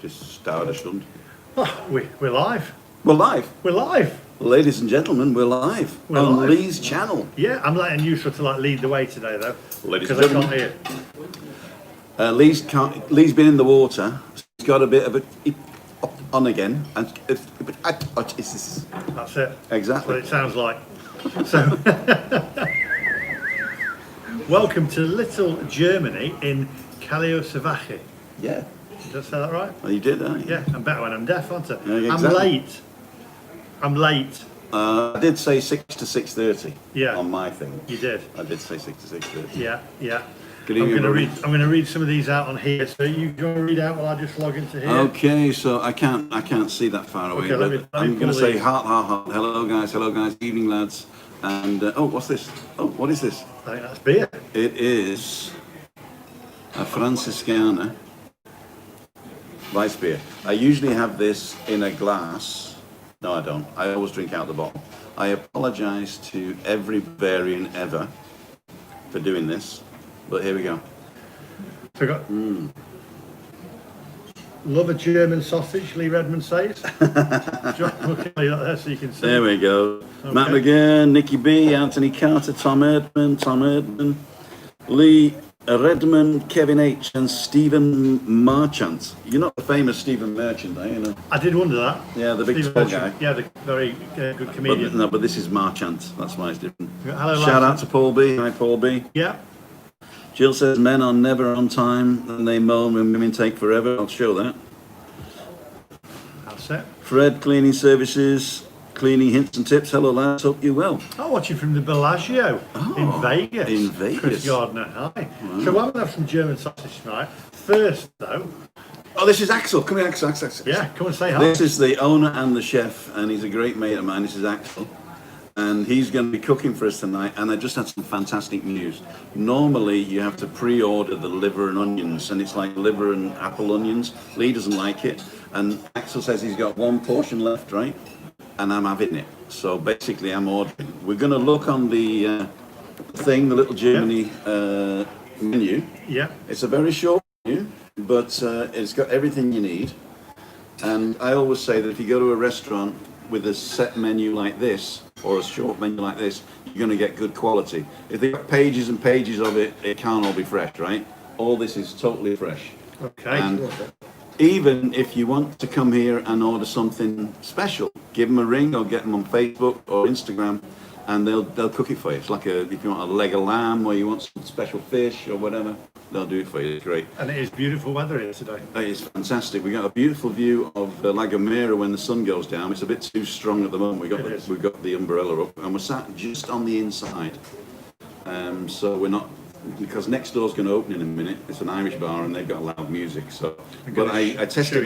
Das dauert eine Stunde. Oh, we're live. We're live. We're live. Ladies and gentlemen, we're live. We're on live. Lee's channel. Yeah, I'm letting you sort of like lead the way today though. Ladies and Because I gentlemen. can't hear. Lee's been in the water. He's got a bit of a on again. And it's this. That's it. Exactly. That's what it sounds like. So, welcome to little Germany in Callao Salvaje. Yeah. Did I say that right? Well, you did, didn't you? Yeah, I'm better when I'm deaf, aren't I? Yeah, exactly. I'm late. I did say 6 to 6:30. Yeah. On my thing. You did. I did say 6 to 6:30. Yeah, yeah. Good I'm evening, going to everybody. read. I'm going to read some of these out on here. So you want to read out while I just log into here? Okay, so I can't see that far away. Okay, let me I'm going to pull say these. heart. Hello guys, evening lads. And what's this? Oh, what is this? I think that's beer. It is a Franciscana Weiss beer. I usually have this in a glass. No, I don't. I always drink out the bottle. I apologise to every Bavarian ever for doing this, but here we go. So I got love a German sausage, Lee Redmond says. Okay, there so you can see. There we go. Matt McGann, Nicky B, Anthony Carter, Tom Erdman, Lee Redmond, Kevin H, and Stephen Marchant. You're not the famous Stephen Merchant, are you? No? I did wonder that. Yeah, the big Stephen tall Merchant. guy. Yeah, the very good comedian. But this is Marchant. That's why it's different. Hello, Shout out lads. to Paul B. Hi, Paul B. Yeah. Jill says men are never on time and they moan when women take forever. I'll show that. That's it. Fred, cleaning services, cleaning hints and tips. Hello, lads. Hope you're well. Oh, watching from the Bellagio in Vegas. in Vegas. Chris Gardner. Hi. So we're going to have some German sausage tonight. First, though. Oh, this is Axel. Come here, Axel. Yeah, come and say hi. This is the owner and the chef, and he's a great mate of mine. This is Axel. And he's going to be cooking for us tonight, and I just had some fantastic news. Normally, you have to pre-order the liver and onions, and it's like liver and apple onions. Lee doesn't like it, and Axel says he's got one portion left, right? And I'm having it. So basically, I'm ordering. We're going to look on the thing, the little Germany menu. Yeah. It's a very short menu, but it's got everything you need. And I always say that if you go to a restaurant with a set menu like this, or a short menu like this, you're going to get good quality. If they've got pages and pages of it, it can't all be fresh, right? All this is totally fresh. Okay. And even if you want to come here and order something special, give them a ring or get them on Facebook or Instagram, and they'll cook it for you. It's like if you want a leg of lamb or you want some special fish or whatever, they'll do it for you. It's great. And it is beautiful weather here today. It is fantastic. We got a beautiful view of La Gomera when the sun goes down. It's a bit too strong at the moment. We've got the umbrella up, and we're sat just on the inside. So we're not, because next door's going to open in a minute. It's an Irish bar, and they've got loud music. So, but I tested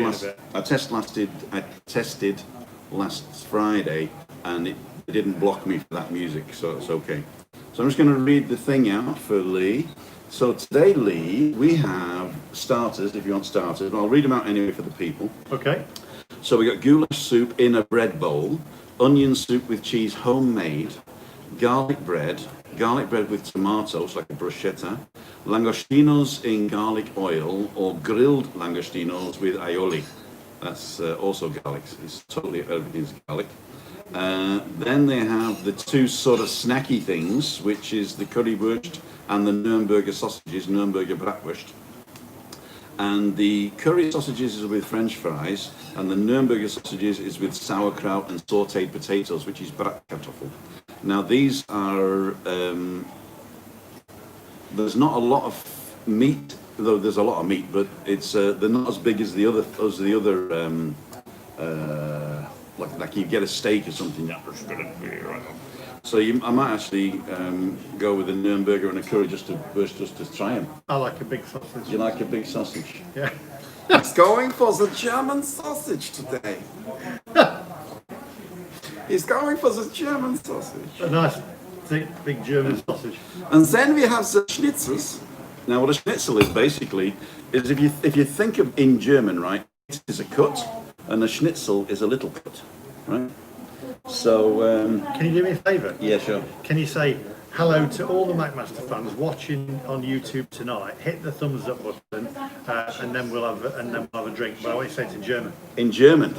last Friday, and it didn't block me for that music, so it's okay. So I'm just going to read the thing out for Lee. So today, Lee, we have starters, if you want starters. I'll read them out anyway for the people. Okay. So we got goulash soup in a bread bowl, onion soup with cheese homemade, garlic bread with tomatoes like a bruschetta, langostinos in garlic oil or grilled langostinos with aioli. That's also garlic. It's totally everything's garlic. Then they have the two sort of snacky things, which is the currywurst and the Nürnberger sausages, Nürnberger Bratwurst. And the curry sausages is with French fries, and the Nürnberger sausages is with sauerkraut and sautéed potatoes, which is Bratkartoffel. Now these are, there's not a lot of meat, though there's a lot of meat, but it's they're not as big as the other, like you get a steak or something. So I might actually go with a Nürnberger and a curry just to try them. I like a big sausage. You like a big sausage? Yeah. He's going for the German sausage today. He's going for the German sausage. A nice, thick, big German sausage. And then we have the schnitzels. Now, what a schnitzel is basically is if you think of in German, right, it is a cut, and a schnitzel is a little cut, right? So Can you do me a favour? yeah, sure. Can you say hello to all the MacMaster fans watching on YouTube tonight. Hit the thumbs up button, and then we'll have a drink. But I want to say it in German. In German.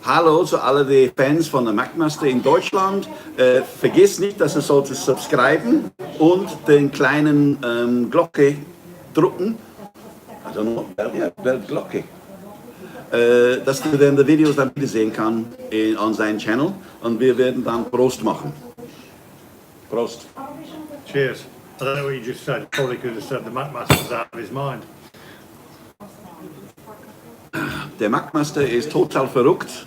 Hallo zu alle die Fans von der MacMaster in Deutschland. Vergiss nicht, dass du solltest subscriben und den kleinen Glocke drücken. I don't know, Glocke. Dass du dann die Videos dann wieder sehen kannst on seinem Channel und wir werden dann Prost machen. Prost. Cheers. I don't know what you just said. Probably could have said the MacMaster's out of his mind. Der MacMaster ist total verrückt.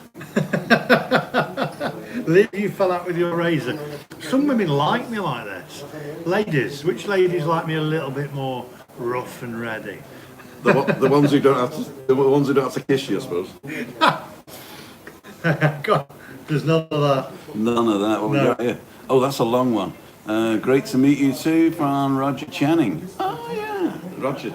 You fell out with your razor. Some women like me like this. Ladies, which ladies like me a little bit more rough and ready? The ones who don't have to kiss you, I suppose. God, there's none of that. None of that. What we got here? Oh, that's a long one. Great to meet you too, from Roger Channing. Oh yeah, Roger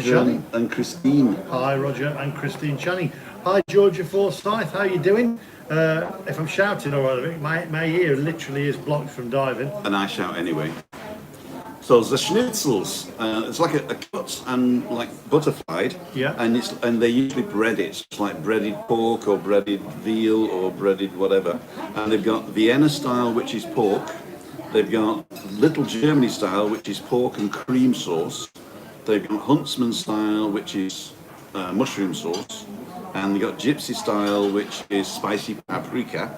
Channing and Christine. Hi, Roger and Christine Channing. Hi, Georgia Forsyth. How you doing? If I'm shouting or whatever, my ear literally is blocked from diving. And I shout anyway. So the schnitzels, it's like a cut and like butterflied, yeah. And they usually bread it. It's like breaded pork or breaded veal or breaded whatever. And they've got Vienna style, which is pork. They've got Little Germany style, which is pork and cream sauce. They've got Huntsman style, which is mushroom sauce. And they've got Gypsy style, which is spicy paprika.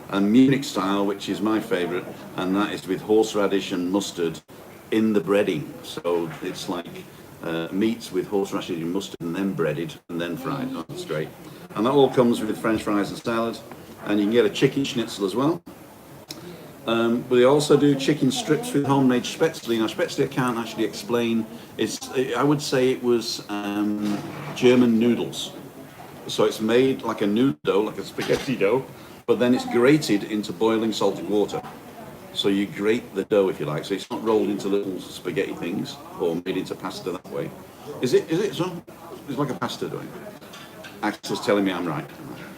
And Munich style, which is my favourite, and that is with horseradish and mustard in the breading. So it's like meats with horseradish and mustard and then breaded and then fried. Oh, that's great. And that all comes with French fries and salad. And you can get a chicken schnitzel as well. We also do chicken strips with homemade spätzle. Now, spätzle I can't actually explain. I would say it was German noodles. So it's made like a noodle dough, like a spaghetti dough, but then it's grated into boiling salted water. So you grate the dough, if you like. So it's not rolled into little spaghetti things or made into pasta that way. Is it so? It's like a pasta doing. Axel's telling me I'm right.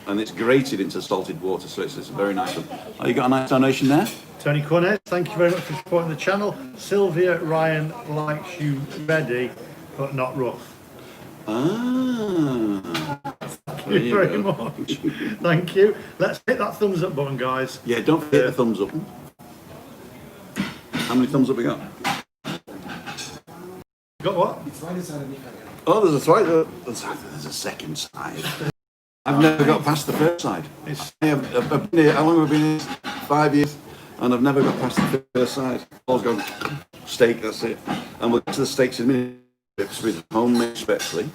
And it's grated into salted water, so it's a very nice one. Oh, you got a nice donation there? Tony Cornet, thank you very much for supporting the channel. Sylvia Ryan likes you ready, but not rough. Ah. Thank you very much. Thank you. Let's hit that thumbs up button, guys. Yeah, don't forget the thumbs up. How many thumbs up we got? Got what? Oh, there's a second side. I've never got past the first side. I've been here, how long have I been here? 5 years, and I've never got past the first side. Always gone steak, that's it. And we'll get to the steaks in a minute. With homemade spätzle.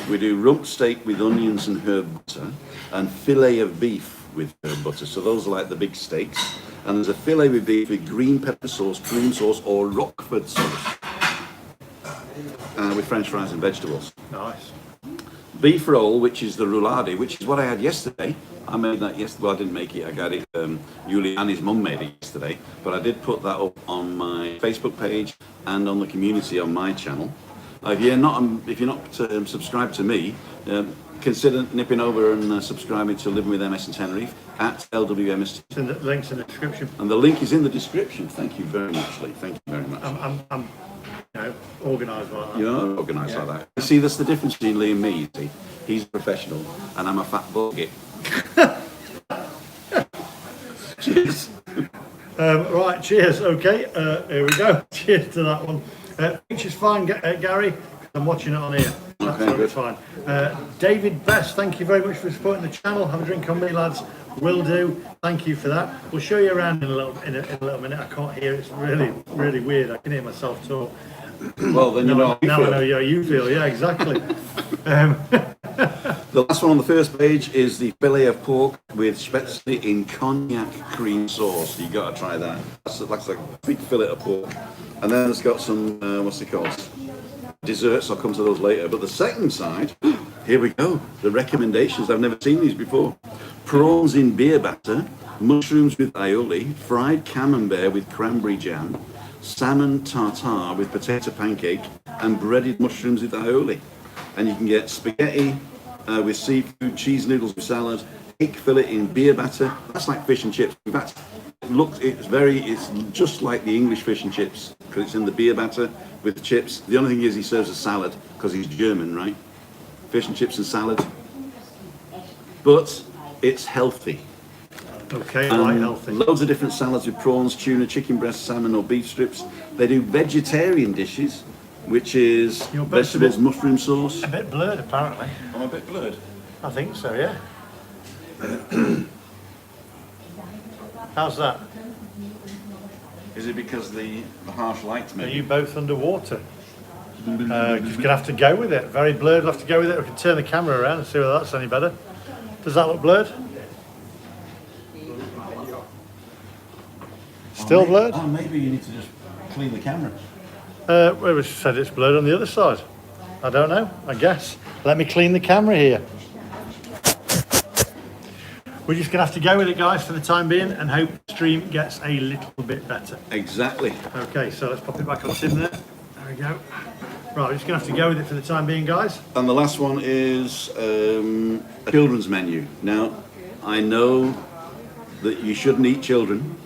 We do rump steak with onions and herb butter, and fillet of beef with herb butter. So those are like the big steaks. And there's a fillet with beef with green pepper sauce, cream sauce, or Roquefort sauce, with French fries and vegetables. Nice. Beef roll, which is the roulade, which is what I had yesterday. I made that yesterday. Well, I didn't make it. I got it. Juliani's mum made it yesterday, but I did put that up on my Facebook page and on the community on my channel. If you're not subscribed to me, consider nipping over and subscribing to Living with MS in Tenerife at LWMS. The link's in the description. And the link is in the description. Thank you very much, Lee. Thank you very much. I'm organised like that. You're organised like that. You see, that's the difference between Lee and me. You see, he's a professional, and I'm a fat bucket. Cheers. Right, cheers. Okay, here we go. Cheers to that one. Which is fine, Gary. I'm watching it on here. That's Okay, good. fine. David Best, thank you very much for supporting the channel. Have a drink on me, lads. Will do. Thank you for that. We'll show you around in a little minute. I can't hear. It's really weird. I can hear myself talk. Well, then you know how you now feel. I know how you feel. Yeah, exactly. The last one on the first page is the fillet of pork with spätzle in cognac cream sauce. You got to try that. That's like a big fillet of pork. And then it's got some, what's it called? Desserts. I'll come to those later. But the second side, here we go. The recommendations. I've never seen these before. Prawns in beer batter, mushrooms with aioli, fried camembert with cranberry jam, salmon tartare with potato pancake, and breaded mushrooms with aioli. And you can get spaghetti with seafood, cheese noodles with salad, egg fillet in beer batter. That's like fish and chips. In fact, it's just like the English fish and chips because it's in the beer batter with the chips. The only thing is he serves a salad because he's German, right? Fish and chips and salad. But it's healthy. Okay, I like healthy. Loads of different salads with prawns, tuna, chicken breast, salmon or beef strips. They do vegetarian dishes, which is vegetables, mushroom sauce. A bit blurred, apparently. I'm a bit blurred. I think so, yeah. How's that? Is it because the harsh light Are maybe? you both underwater? Just gonna have to go with it. Very blurred. We'll have to go with it. We can turn the camera around and see whether that's any better. Does that look blurred? Still blurred? Oh, maybe you need to just clean the camera. Well, we said it's blurred on the other side. I don't know. I guess. Let me clean the camera here. We're just gonna have to go with it, guys, for the time being, and hope the stream gets a little bit better. Exactly. Okay, so let's pop it back on Tim there. There we go. Right, we're just gonna have to go with it for the time being, guys. And the last one is a children's menu. Now, I know that you shouldn't eat children,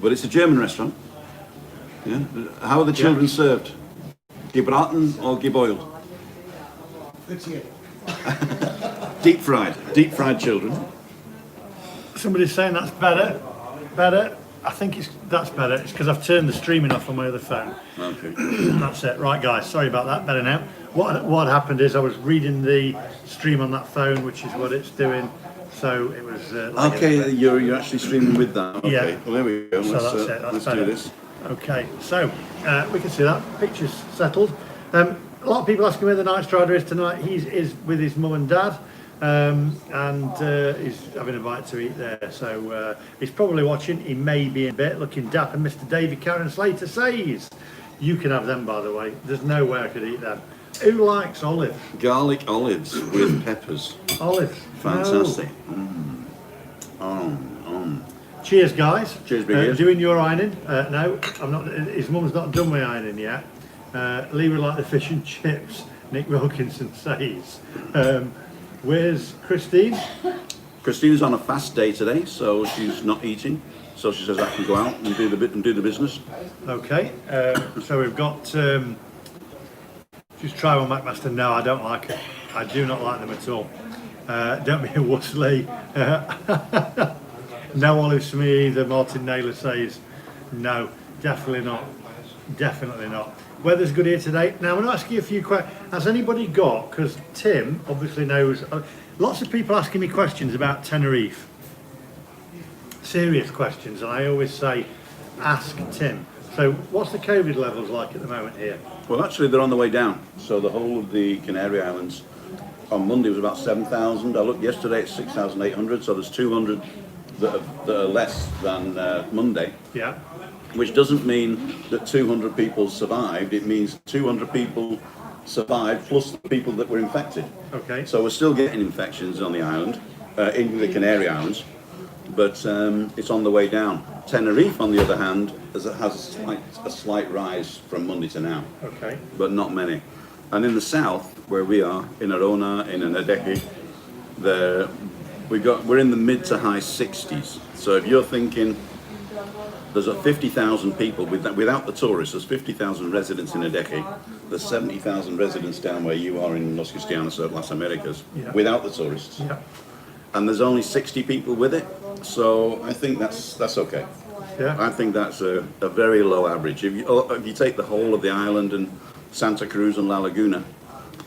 but it's a German restaurant. Yeah. How are the children served? Gebraten or geboiled? Deep fried children. Somebody's saying that's better. Better. I think that's better. It's because I've turned the streaming off on my other phone. Okay. That's it. Right, guys. Sorry about that. Better now. What happened is I was reading the stream on that phone, which is what it's doing. So it was. Okay, you're actually streaming with that. Okay. Yeah. Well, there we go. So that's it. That's let's better. do this. Okay. So we can see that picture's settled. A lot of people asking where the night strider is tonight. He is with his mum and dad. And he's having a bite to eat there, so he's probably watching. He may be in bed looking dapper. Mr. David Karen Slater says you can have them, by the way. There's no way I could eat them. Who likes olive? Garlic olives with peppers. Olives. Fantastic. No. Cheers, guys. Cheers, big ears. Doing your ironing? No, I'm not. His mum's not done my ironing yet. Lee would like the fish and chips. Nick Wilkinson says. Where's Christine? Christine's on a fast day today, so she's not eating. So she says I can go out and do the business. Okay. So we've got. Just try one MacMaster. No, I don't like it. I do not like them at all. Don't be a wuss, Lee. No olives for me either. Martin Naylor says no. Definitely not. Definitely not. Weather's good here today. Now I'm going to ask you a few questions. Has anybody got, because Tim obviously knows, lots of people asking me questions about Tenerife. Serious questions, and I always say, ask Tim. So what's the COVID levels like at the moment here? Well, actually, they're on the way down. So the whole of the Canary Islands on Monday was about 7,000. I looked yesterday at 6,800. So there's 200 that are less than Monday. Yeah. Which doesn't mean that 200 people survived. It means 200 people survived plus the people that were infected. Okay. So we're still getting infections on the island, in the Canary Islands, but it's on the way down. Tenerife, on the other hand, has a slight rise from Monday to now. Okay. But not many. And in the south, where we are, in Arona, in Anadeki, we're in the mid to high 60s. So if you're thinking there's 50,000 people without the tourists, there's 50,000 residents in Anadeki, there's 70,000 residents down where you are in Los Cristianos or Las Americas, without the tourists. Yeah. And there's only 60 people with it, so I think that's okay. Yeah. I think that's a very low average. If you take the whole of the island and Santa Cruz and La Laguna,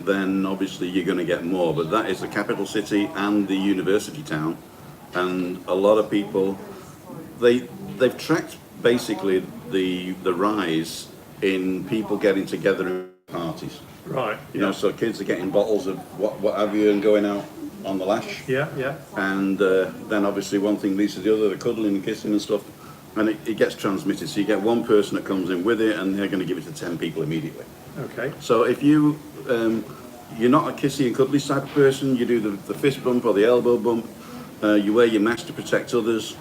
then obviously you're going to get more. But that is the capital city and the university town, and a lot of people, they've tracked basically the rise in people getting together in parties. Right. You know, so kids are getting bottles of what have you and going out on the lash. Yeah, yeah. And then obviously one thing leads to the other, the cuddling and kissing and stuff, and it gets transmitted. So you get one person that comes in with it, and they're going to give it to 10 people immediately. Okay. So if you're not a kissy and cuddly type of person, you do the fist bump or the elbow bump, you wear your mask to protect others,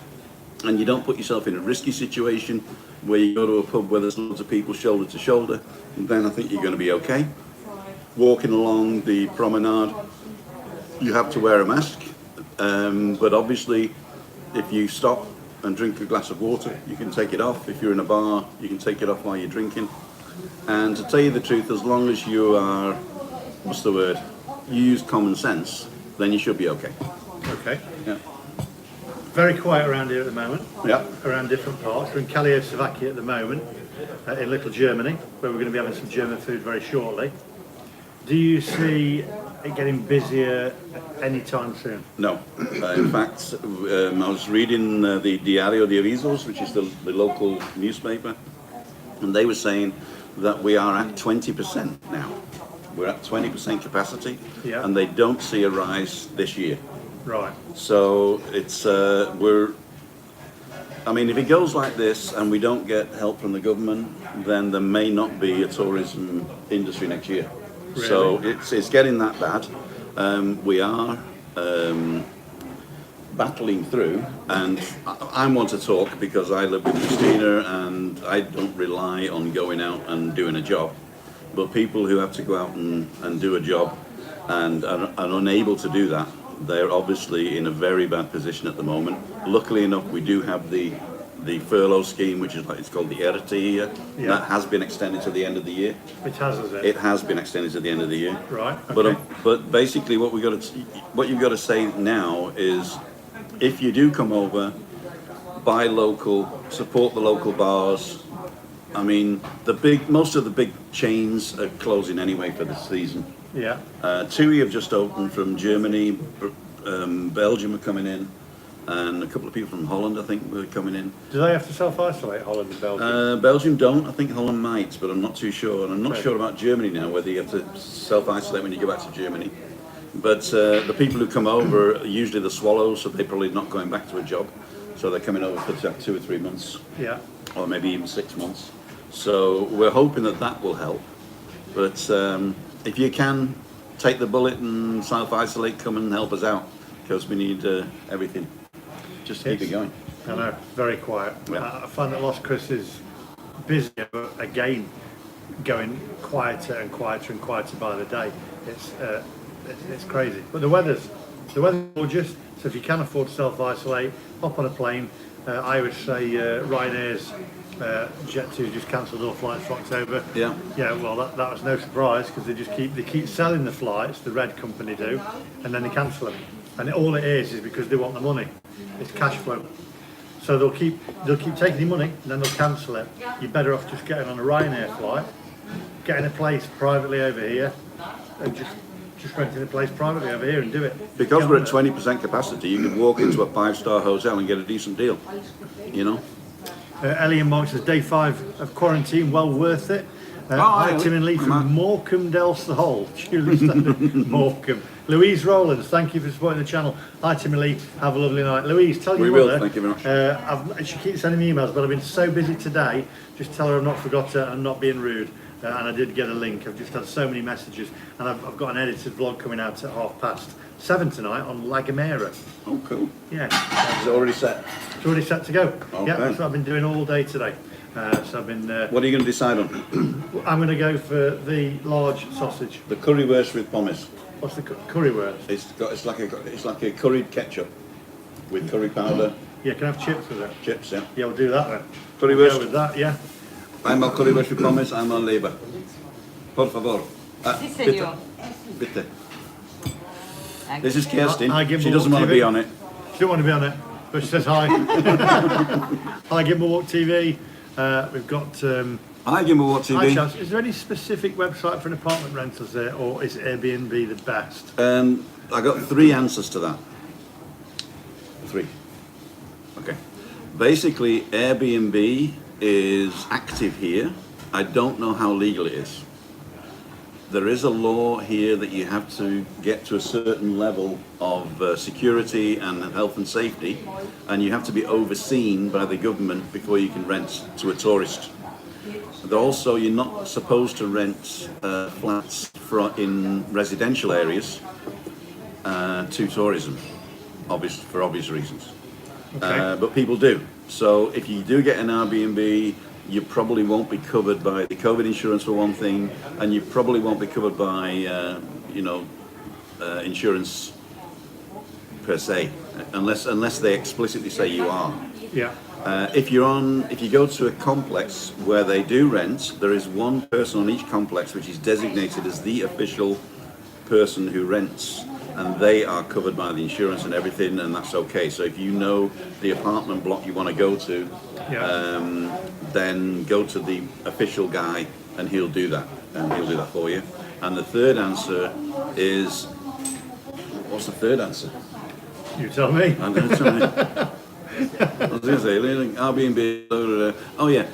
and you don't put yourself in a risky situation where you go to a pub where there's loads of people shoulder to shoulder, then I think you're going to be okay. Walking along the promenade, you have to wear a mask, but obviously if you stop and drink a glass of water. You can take it off. If you're in a bar, you can take it off while you're drinking. And to tell you the truth, as long as you are, what's the word, you use common sense, then you should be okay. Okay. Yeah. Very quiet around here at the moment. Yeah. Around different parts. We're in Callao Salvaje at the moment, in Little Germany, where we're going to be having some German food very shortly. Do you see it getting busier anytime soon? No. In fact, I was reading the Diario de Avisos, which is the local newspaper, and they were saying that we are at 20% now. We're at 20% capacity, Yeah. and they don't see a rise this year. Right. So it's I mean, if it goes like this and we don't get help from the government, then there may not be a tourism industry next year. Really? So it's getting that bad. We are battling through, and I want to talk because I live with Christina and I don't rely on going out and doing a job. But people who have to go out and do a job and are unable to do that, they're obviously in a very bad position at the moment. Luckily enough, we do have the furlough scheme, which is like, it's called the ERTE here. Yeah. That has been extended to the end of the year. Which has it? It has been extended to the end of the year. Right. Okay. But basically, what you've got to say now is, if you do come over, buy local, support the local bars. I mean, most of the big chains are closing anyway for this season. Yeah. TUI have just opened from Germany, Belgium are coming in, and a couple of people from Holland, I think, were coming in. Do they have to self-isolate, Holland and Belgium? Belgium don't. I think Holland might, but I'm not too sure. And I'm not Okay. sure about Germany now, whether you have to self-isolate when you go back to Germany. But the people who come over are usually the swallows, so they're probably not going back to a job. So they're coming over for 2 or 3 months, Yeah. or maybe even 6 months. So we're hoping that will help. But if you can take the bullet and self-isolate, come and help us out, because we need everything just to keep it going. I know, very quiet. Yeah. I find that Las Cruces is busier, but again, going quieter and quieter and quieter by the day. It's crazy. But the weather's gorgeous, so if you can afford to self-isolate, hop on a plane. I would say Ryanair's Jet2 just cancelled all flights for October. Yeah. Yeah, well, that was no surprise, because they keep selling the flights, the Red company do, and then they cancel them. And all it is because they want the money. It's cash flow. So they'll keep taking your money, and then they'll cancel it. You're better off just getting on a Ryanair flight, getting a place privately over here, and just renting a place privately over here and do it. Because Get we're on at it. 20% capacity, you could walk into a 5-star hotel and get a decent deal, you know? Ellie and Mark says, day 5 of quarantine, well worth it. Oh, Hi, yeah, Tim and Lee come from on. Morecambe Del Sol. Julie Standard, Morecambe. Louise Rowlands, thank you for supporting the channel. Hi, Tim and Lee. Have a lovely night. Louise, tell We your will, mother. thank you very much. She keeps sending me emails, but I've been so busy today. Just tell her I've not forgot her and not being rude. And I did get a link. I've just had so many messages, and I've got an edited vlog coming out at 7:30 tonight on La Gomera. Oh, cool. Yeah, Is it already set? it's already set to go. Okay. Yeah, that's what I've been doing all day today. So I've been. What are you going to decide on? I'm going to go for the large sausage. The curry wurst with pommes. What's the currywurst? It's like a curried ketchup with curry powder, Yeah, can I have chips with it? chips, yeah. Yeah, we'll do that then. Curry We'll go wurst. with that, yeah. I'm a curry wurst with pommes, I'm on labor. Por favor. Sí, señor. Bitte. This is Kirsten. Hi, Gimble She doesn't Walk want to TV. be on it. She don't want to be on it, but she says hi. Hi, Gimble Walk TV. We've got. Hi, Gimbal What Hi, TV. Chance. Is there any specific website for an apartment rentals there, or is Airbnb the best? I got 3 answers to that. 3. Okay. Basically, Airbnb is active here. I don't know how legal it is. There is a law here that you have to get to a certain level of security and health and safety, and you have to be overseen by the government before you can rent to a tourist. Also, you're not supposed to rent flats in residential areas to tourism, for obvious reasons. Okay. But people do. So if you do get an Airbnb, you probably won't be covered by the COVID insurance for one thing, and you probably won't be covered by, insurance per se, unless they explicitly say you are. Yeah. If you go to a complex where they do rent, there is one person on each complex which is designated as the official person who rents, and they are covered by the insurance and everything, and that's okay. So if you know the apartment block you want to go to, then go to the official guy and he'll do that, for you. And the third answer is, what's the third answer? You tell me. I'm going to tell you. I was going to say, Airbnb, oh yeah,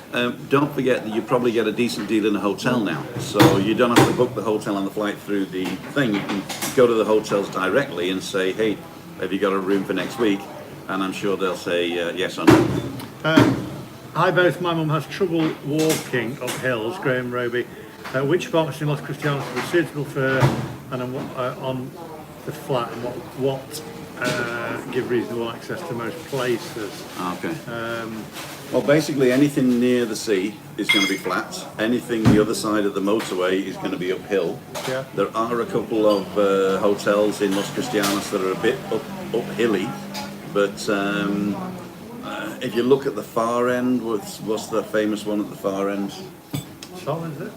don't forget that you probably get a decent deal in a hotel now. So you don't have to book the hotel and the flight through the thing. You can go to the hotels directly and say, hey, have you got a room for next week? And I'm sure they'll say yes or no. Hi both, my mum has trouble walking up hills, Graham Roby. Which apartments in Los Cristianos are suitable for her and on the flat, and what give reasonable access to most places? Okay. Well, basically anything near the sea is going to be flat. Anything the other side of the motorway is going to be uphill. Yeah. There are a couple of hotels in Los Cristianos that are a bit uphilly, but if you look at the far end, what's the famous one at the far end? Sol, is it?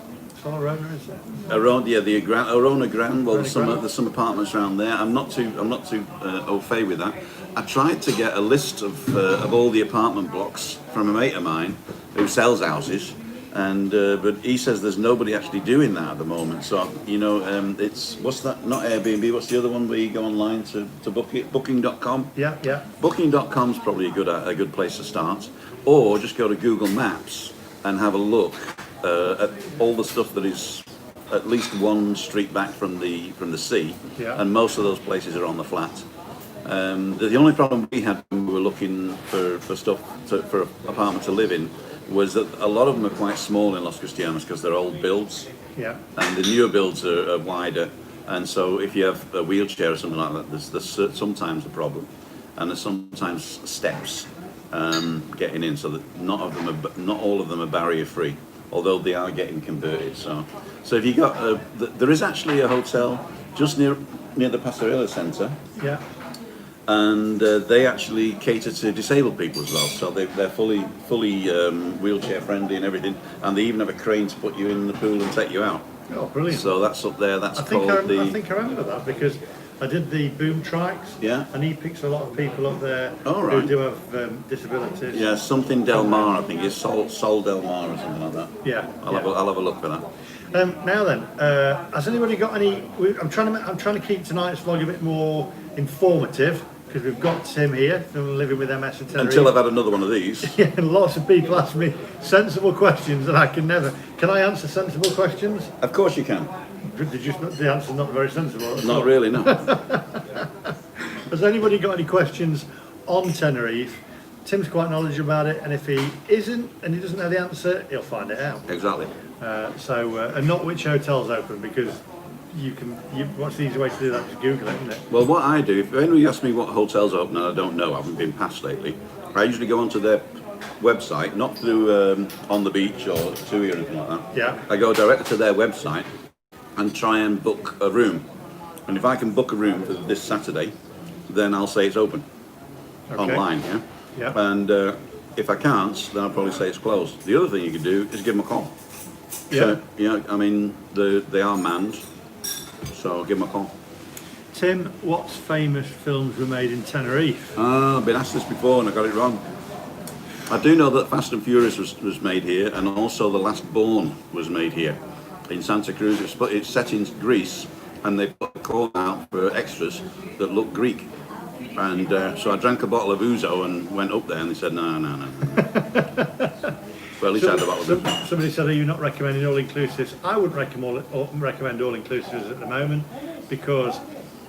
Arona, is it? Arona, the Arona Grand. Well, there's some apartments around there. I'm not too au fait with that. I tried to get a list of all the apartment blocks from a mate of mine who sells houses, and but he says there's nobody actually doing that at the moment. So it's what's that? Not Airbnb. What's the other one where you go online to book it? Booking.com. Yeah, yeah. Booking.com's probably a good place to start, or just go to Google Maps and have a look at all the stuff that is at least one street back from the sea, and most of those places are on the flat. The only problem we had when we were looking for stuff for an apartment to live in was that a lot of them are quite small in Los Cristianos because they're old builds, and the newer builds are wider, and so if you have a wheelchair or something like that, there's sometimes a problem, and there's sometimes steps getting in, so that not all of them are barrier free, although they are getting converted. So if you got there is actually a hotel just near the Pastorela Centre, and they actually cater to disabled people as well. So they're fully wheelchair friendly and everything, and they even have a crane to put you in the pool and take you out. Oh, brilliant! So that's up there. I think I remember that because I did the boom trikes, and he picks a lot of people up there who do have disabilities. Yeah, something Del Mar, I think it's Sol Del Mar or something like that. Yeah, I'll have a look for that. Now then, has anybody got any? I'm trying to keep tonight's vlog a bit more informative because we've got Tim here from Living with MS in Tenerife. Until I've had another one of these. Yeah, and lots of people ask me sensible questions that I can never. Can I answer sensible questions? Of course you can. The answer's not very sensible. Not really, no. Has anybody got any questions on Tenerife? Tim's quite knowledgeable about it, and if he isn't and he doesn't know the answer, he'll find it out. Exactly. And not which hotel's open, because what's the easy way to do that? Just Google it, isn't it? Well, what I do, if anybody asks me what hotels are open and I don't know, I haven't been past lately, I usually go onto their website, not through On the Beach or TUI or anything like that. Yeah. I go directly to their website and try and book a room. And if I can book a room for this Saturday, then I'll say it's open online, Yeah. And if I can't, then I'll probably say it's closed. The other thing you can do is give them a call. Yeah. So, I mean, they are manned, so give them a call. Tim, what famous films were made in Tenerife? I've been asked this before and I got it wrong. I do know that Fast and Furious was made here, and also The Last Born was made here in Santa Cruz. It's set in Greece, and they put a call out for extras that look Greek. And so I drank a bottle of ouzo and went up there, and they said, no. Well, at least I had a bottle of ouzo. Somebody said, are you not recommending all-inclusives? I wouldn't recommend all-inclusives at the moment, because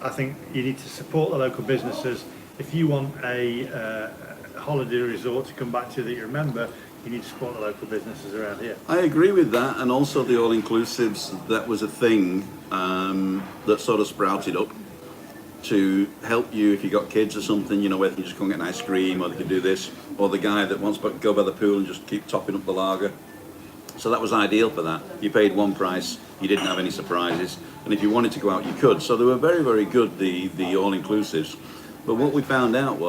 I think you need to support the local businesses. If you want a holiday resort to come back to that you remember, you need to support the local businesses around here. I agree with that, and also the all-inclusives, that was a thing that sort of sprouted up to help you if you got kids or something, where they can just go and get an ice cream, or they can do this, or the guy that wants to go by the pool and just keep topping up the lager. So that was ideal for that. You paid one price, you didn't have any surprises, and if you wanted to go out, you could. So they were very, very good, the all-inclusives. But what we found out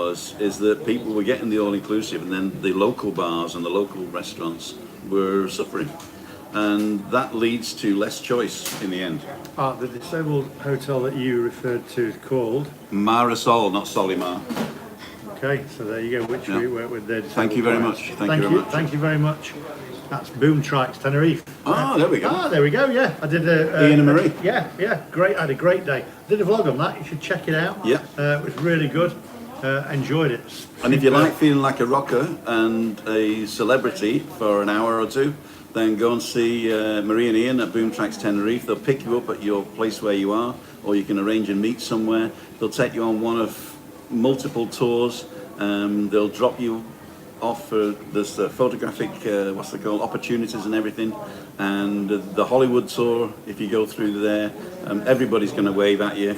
is that people were getting the all-inclusive, and then the local bars and the local restaurants were suffering. And that leads to less choice in the end. The disabled hotel that you referred to is called? Marisol, not Solimar. Okay, so there you go, which we work with there. Thank you very much. Thank you very much. Thank you very much. That's Boom Trikes Tenerife. There we go. There we go, yeah. I did Ian and Marie. Yeah, great. I had a great day. Did a vlog on that, you should check it out. Yeah. It was really good. Enjoyed it. And if you like feeling like a rocker and a celebrity for an hour or two, then go and see Marie and Ian at Boom Tracks Tenerife. They'll pick you up at your place where you are, or you can arrange and meet somewhere. They'll take you on one of multiple tours. They'll drop you off. There's the photographic, what's it called, opportunities and everything. And the Hollywood tour, if you go through there, everybody's going to wave at you.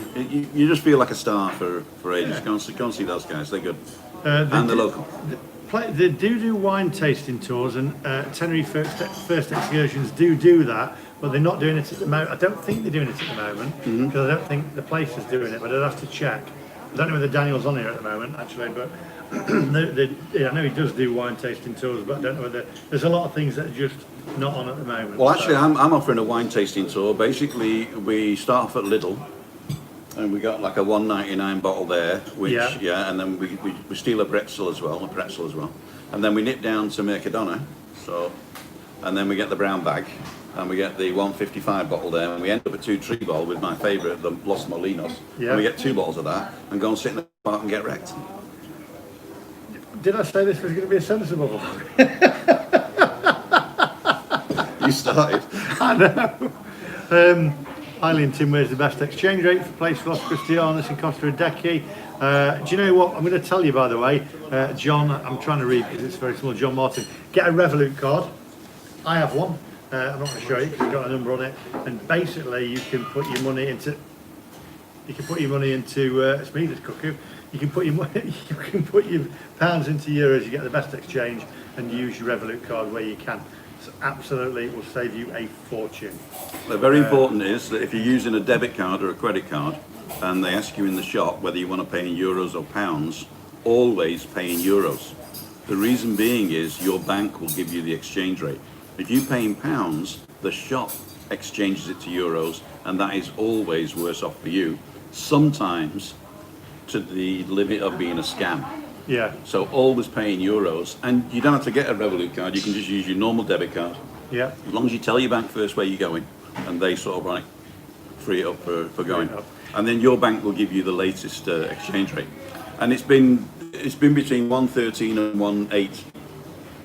You just feel like a star for ages. Yeah. Go and see those guys. They're good. And they're local. They do wine tasting tours, and Tenerife First Excursions do that, but they're not doing it at the moment. I don't think they're doing it at the moment, because I don't think the place is doing it, but I'd have to check. I don't know whether Daniel's on here at the moment, actually, but I know he does do wine tasting tours, but I don't know whether... There's a lot of things that are just not on at the moment. Well, actually, I'm offering a wine tasting tour. Basically, we start off at Lidl, and we got like a $1.99 bottle there, which and then we steal a pretzel as well, and then we nip down to Mercadona, and then we get the brown bag, and we get the $1.55 bottle there, and we end up at 2 Tree Ball with my favourite, the Los Molinos, and we get 2 bottles of that, and go and sit in the park and get wrecked. Did I say this was going to be a sensible one? You started. I know. Eileen Tim, where's the best exchange rate for place Los Cristianos in Costa Rica? Do you know what? I'm going to tell you, by the way, John, I'm trying to read because it's very small, John Martin. Get a Revolut card. I have one. I'm not going to show you because it's got a number on it. And basically, you can put your money into... it's me that's cooking. You can put your pounds into euros, you get the best exchange, and use your Revolut card where you can. So absolutely, it will save you a fortune. The very important is that if you're using a debit card or a credit card, and they ask you in the shop whether you want to pay in euros or pounds, always pay in euros. The reason being is your bank will give you the exchange rate. If you pay in pounds, the shop exchanges it to euros, and that is always worse off for you. Sometimes to the limit of being a scam. Yeah. So always pay in euros, and you don't have to get a Revolut card. You can just use your normal debit card. Yeah. As long as you tell your bank first where you're going, and they sort of free it up for going. And then your bank will give you the latest exchange rate. And it's been between 113 and 18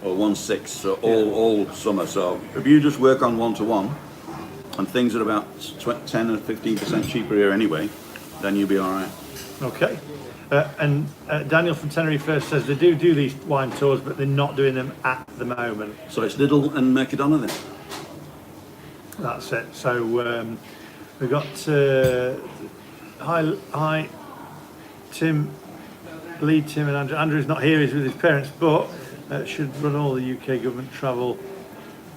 or 16 so all summer. So if you just work on 1-to-1, and things are about 10 or 15% cheaper here anyway, then you'll be all right. Okay. And Daniel from Tenerife First says they do these wine tours, but they're not doing them at the moment. So it's Lidl and Mercadona then? That's it. So we've got hi Tim, lead Tim and Andrew. Andrew's not here, he's with his parents, but should run all the UK government travel.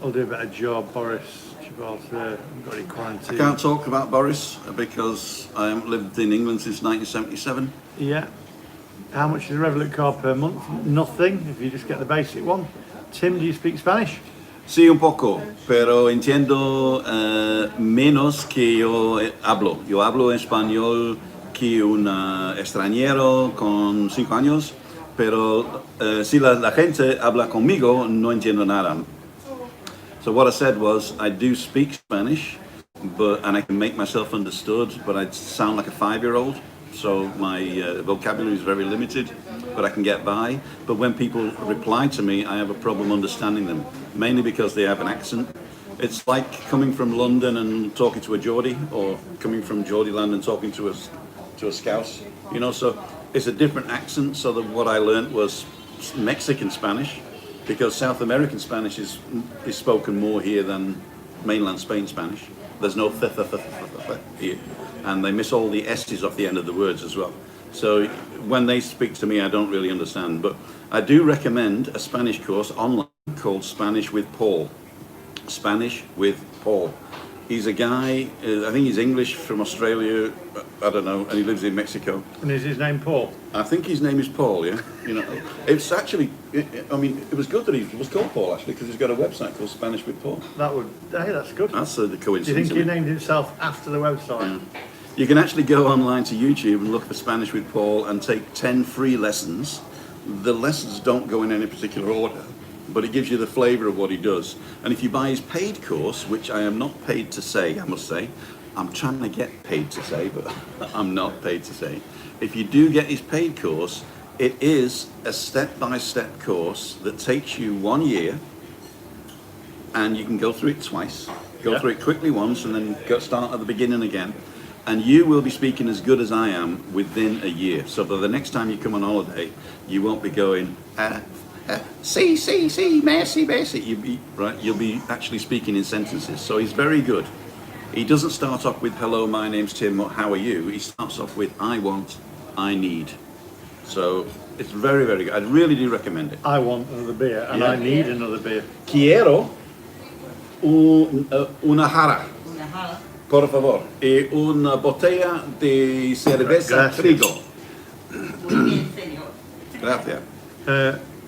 I'll do a better job. Boris Gibraltar, I've got any quarantine. I can't talk about Boris because I haven't lived in England since 1977. Yeah. How much is a Revolut card per month? Nothing, if you just get the basic one. Tim, do you speak Spanish? Sí, un poco, pero entiendo menos que yo hablo. Yo hablo español que un extranjero con 5 años, pero si la gente habla conmigo, no entiendo nada. So what I said was, I do speak Spanish, and I can make myself understood, but I sound like a 5-year-old. So my vocabulary is very limited, but I can get by. But when people reply to me, I have a problem understanding them, mainly because they have an accent. It's like coming from London and talking to a Geordie, or coming from Geordieland and talking to a Scouse. You know, so it's a different accent. So that what I learned was Mexican Spanish, because South American Spanish is spoken more here than mainland Spain Spanish. There's no here, and they miss all the S's off the end of the words as well. So when they speak to me, I don't really understand. But I do recommend a Spanish course online called Spanish with Paul. Spanish with Paul. He's a guy, I think he's English from Australia, I don't know, and he lives in Mexico. And is his name Paul? I think his name is Paul, yeah. You know, it's actually, I mean, it was good that he was called Paul, actually, because he's got a website called Spanish with Paul. Hey, that's good. That's the coincidence. Do you think he named himself after the website? Yeah. You can actually go online to YouTube and look for Spanish with Paul and take 10 free lessons. The lessons don't go in any particular order, but it gives you the flavour of what he does. And if you buy his paid course, which I am not paid to say, I must say, I'm trying to get paid to say, but I'm not paid to say. If you do get his paid course, it is a step-by-step course that takes you 1 year, and you can go through it twice. Go through it quickly once, and then start at the beginning again. And you will be speaking as good as I am within a year. So that the next time you come on holiday, you won't be going, see, merci. You'll be actually speaking in sentences. So he's very good. He doesn't start off with, hello, my name's Tim, how are you? He starts off with, I want, I need. So it's very, very good. I really do recommend it. I want another beer, and I need another beer. Quiero una jarra, por favor, y una botella de cerveza trigo. Gracias.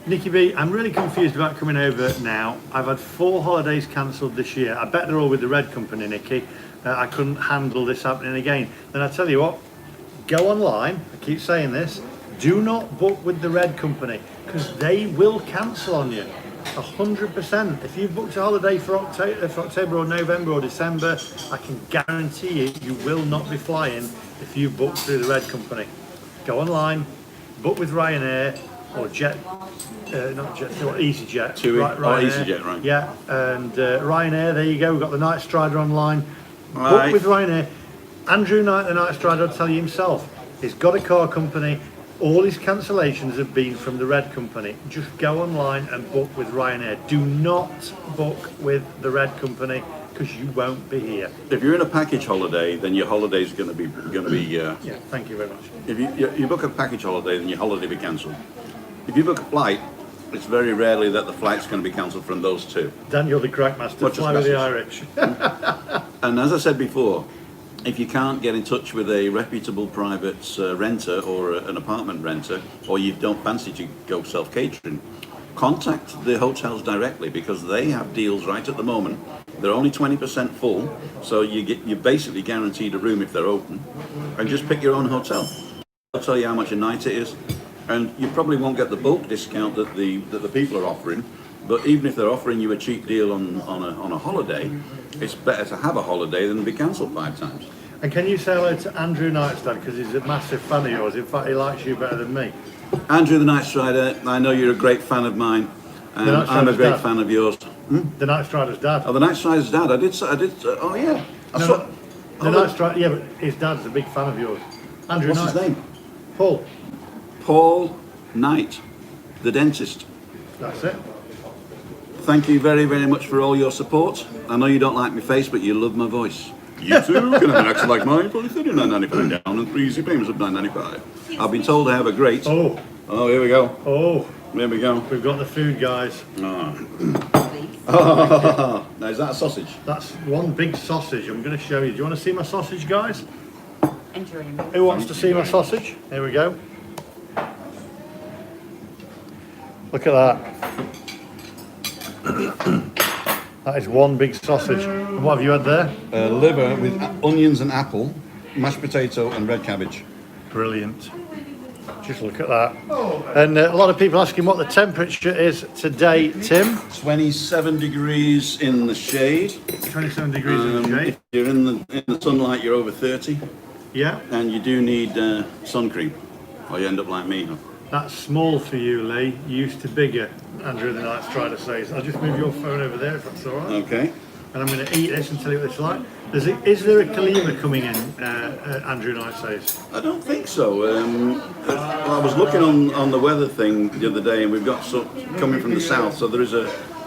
Nicky B, I'm really confused about coming over now. I've had 4 holidays cancelled this year. I bet they're all with the Red Company, Nicky. I couldn't handle this happening again. Then I tell you what, go online, I keep saying this, do not book with the Red Company, because they will cancel on you. 100%. If you've booked a holiday for October or November or December, I can guarantee you will not be flying if you book through the Red Company. Go online, book with Ryanair or EasyJet. EasyJet, right? Yeah, and Ryanair. There you go. We've got the Night Strider online. Book with Ryanair. Andrew Knight, the Night Strider, will tell you himself. He's got a car company. All his cancellations have been from the Red Company. Just go online and book with Ryanair. Do not book with the Red Company, because you won't be here. If you're in a package holiday, then your holiday is going to be. Yeah, thank you very much. If you book a package holiday, then your holiday will be cancelled. If you book a flight, it's very rarely that the flight's going to be cancelled from those two. Dan, you're the correct master. Fly with the Irish. And as I said before, if you can't get in touch with a reputable private renter or an apartment renter, or you don't fancy to go self-catering, contact the hotels directly, because they have deals right at the moment. They're only 20% full, so you're basically guaranteed a room if they're open, and just pick your own hotel. They'll tell you how much a night it is, and you probably won't get the bulk discount that the people are offering. But even if they're offering you a cheap deal on a holiday, it's better to have a holiday than be cancelled 5 times. And can you say hello to Andrew Nightstad, because he's a massive fan of yours. In fact, he likes you better than me. Andrew the Night Strider, I know you're a great fan of mine, and I'm a great fan of yours. The Night Strider's dad. Oh, the Night Strider's dad. I did. Oh yeah. The Night Strider. Yeah, but his dad's a big fan of yours. Andrew What's Knight. his name? Paul. Paul Knight, the dentist. That's it. Thank you very, very much for all your support. I know you don't like my face, but you love my voice. You too can have an accent like mine for £39.95 down and 3 easy payments of £9.95. I've been told I have a great. Oh, here we go. Oh, There we go. we've got the food, guys. Oh. Now, is that a sausage? That's one big sausage. I'm going to show you. Do you want to see my sausage, guys? Enjoy. Who wants to see my sausage? Here we go. Look at that. That is one big sausage. And what have you had there? Liver with onions and apple, mashed potato and red cabbage. Brilliant. Just look at that. And a lot of people asking what the temperature is today, Tim. 27 degrees in the shade. 27 degrees in the shade. If you're in the sunlight, you're over 30. Yeah. And you do need sun cream, or you end up like me. That's small for you, Lee. Used to bigger, Andrew the Night Strider says. I'll just move your phone over there if that's all right. Okay. And I'm going to eat this and tell you what it's like. Is there a Kalima coming in, Andrew Knight says? I don't think so. I was looking on the weather thing the other day, and we've got some coming from the south, so there is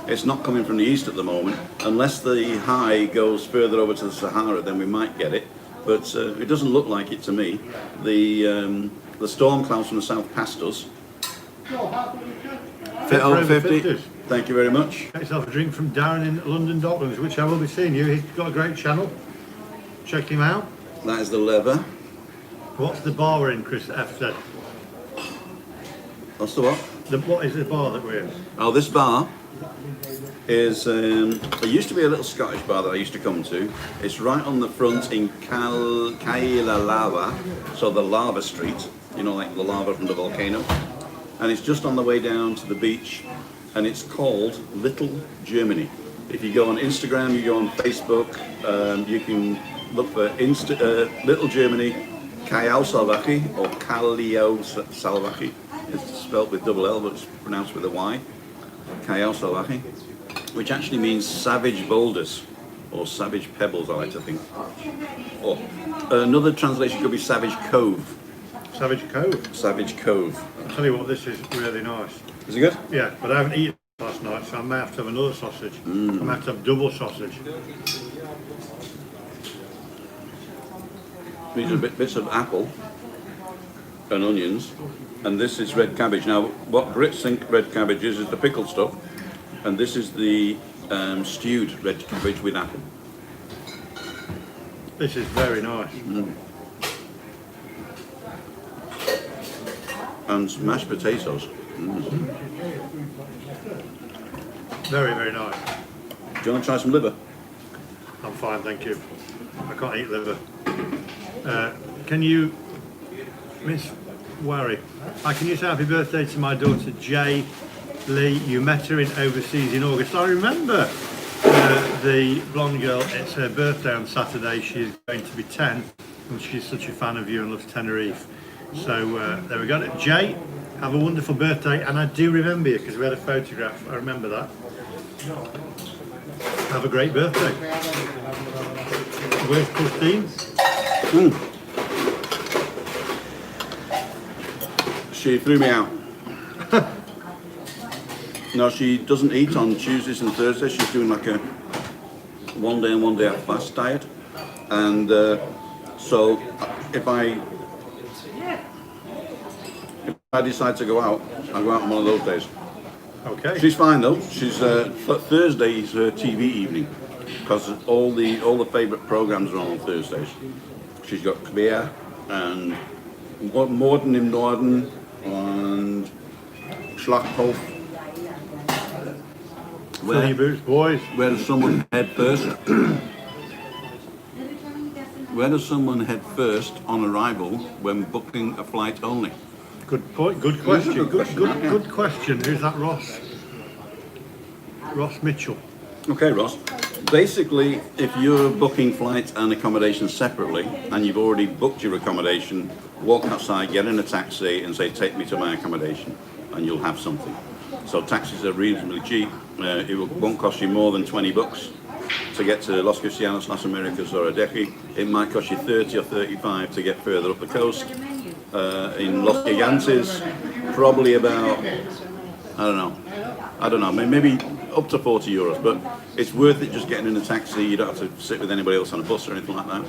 it's not coming from the east at the moment. Unless the high goes further over to the Sahara, then we might get it. But it doesn't look like it to me. The storm clouds from the south passed us. Fit for over over 50. 50s. Thank you very much. Get yourself a drink from Darren in London Docklands, which I will be seeing you. He's got a great channel. Check him out. That is the leather. What's the bar we're in, Chris F said? What's the what? What is the bar that we're in? Oh, this bar is, there used to be a little Scottish bar that I used to come to. It's right on the front in Callao, so the lava street, you know, like the lava from the volcano. And it's just on the way down to the beach, and it's called Little Germany. If you go on Instagram, you go on Facebook, you can look for Little Germany, Callao Salvaje, or Callao Salvaje. It's spelled with double L, but it's pronounced with a Y. Callao Salvaje, which actually means savage boulders, or savage pebbles, I like to think. Or another translation could be savage cove. Savage Cove. Savage Cove. I'll tell you what, this is really nice. Is it good? Yeah, but I haven't eaten last night, so I may have to have another sausage. I may have to have double sausage. These are bits of apple and onions, and this is red cabbage. Now, what Brits think red cabbage is the pickled stuff, and this is the stewed red cabbage with apple. This is very nice. And some mashed potatoes. Very, very nice. Do you want to try some liver? I'm fine, thank you. I can't eat liver. Can you, Miss Warry, can you say happy birthday to my daughter Jay Lee? You met her in overseas in August. I remember the blonde girl, it's her birthday on Saturday. She's going to be 10 and she's such a fan of you and loves Tenerife. So there we got it. Jay, have a wonderful birthday, and I do remember you because we had a photograph. I remember that. Have a great birthday. Where's Christine? She threw me out. No, she doesn't eat on Tuesdays and Thursdays. She's doing like a one day and one day out fast diet. And so if I decide to go out, I go out on one of those days. Okay. She's fine though. She's Thursday is her TV evening because all the favourite programmes are on Thursdays. She's got Kbeer and Morden im Norden and Schlachthof. Fill your boots, boys. Where does someone head first? Where does someone head first on arrival when booking a flight only? Good point. Good question. Good question. Who's that, Ross? Ross Mitchell. Okay, Ross. Basically, if you're booking flights and accommodation separately, and you've already booked your accommodation, walk outside, get in a taxi, and say, "Take me to my accommodation," and you'll have something. So taxis are reasonably cheap. It won't cost you more than $20 to get to Los Cristianos, Las Americas, or Adeje. It might cost you 30 or 35 to get further up the coast. In Los Gigantes, probably about, I don't know, maybe up to €40, but it's worth it just getting in a taxi. You don't have to sit with anybody else on a bus or anything like that.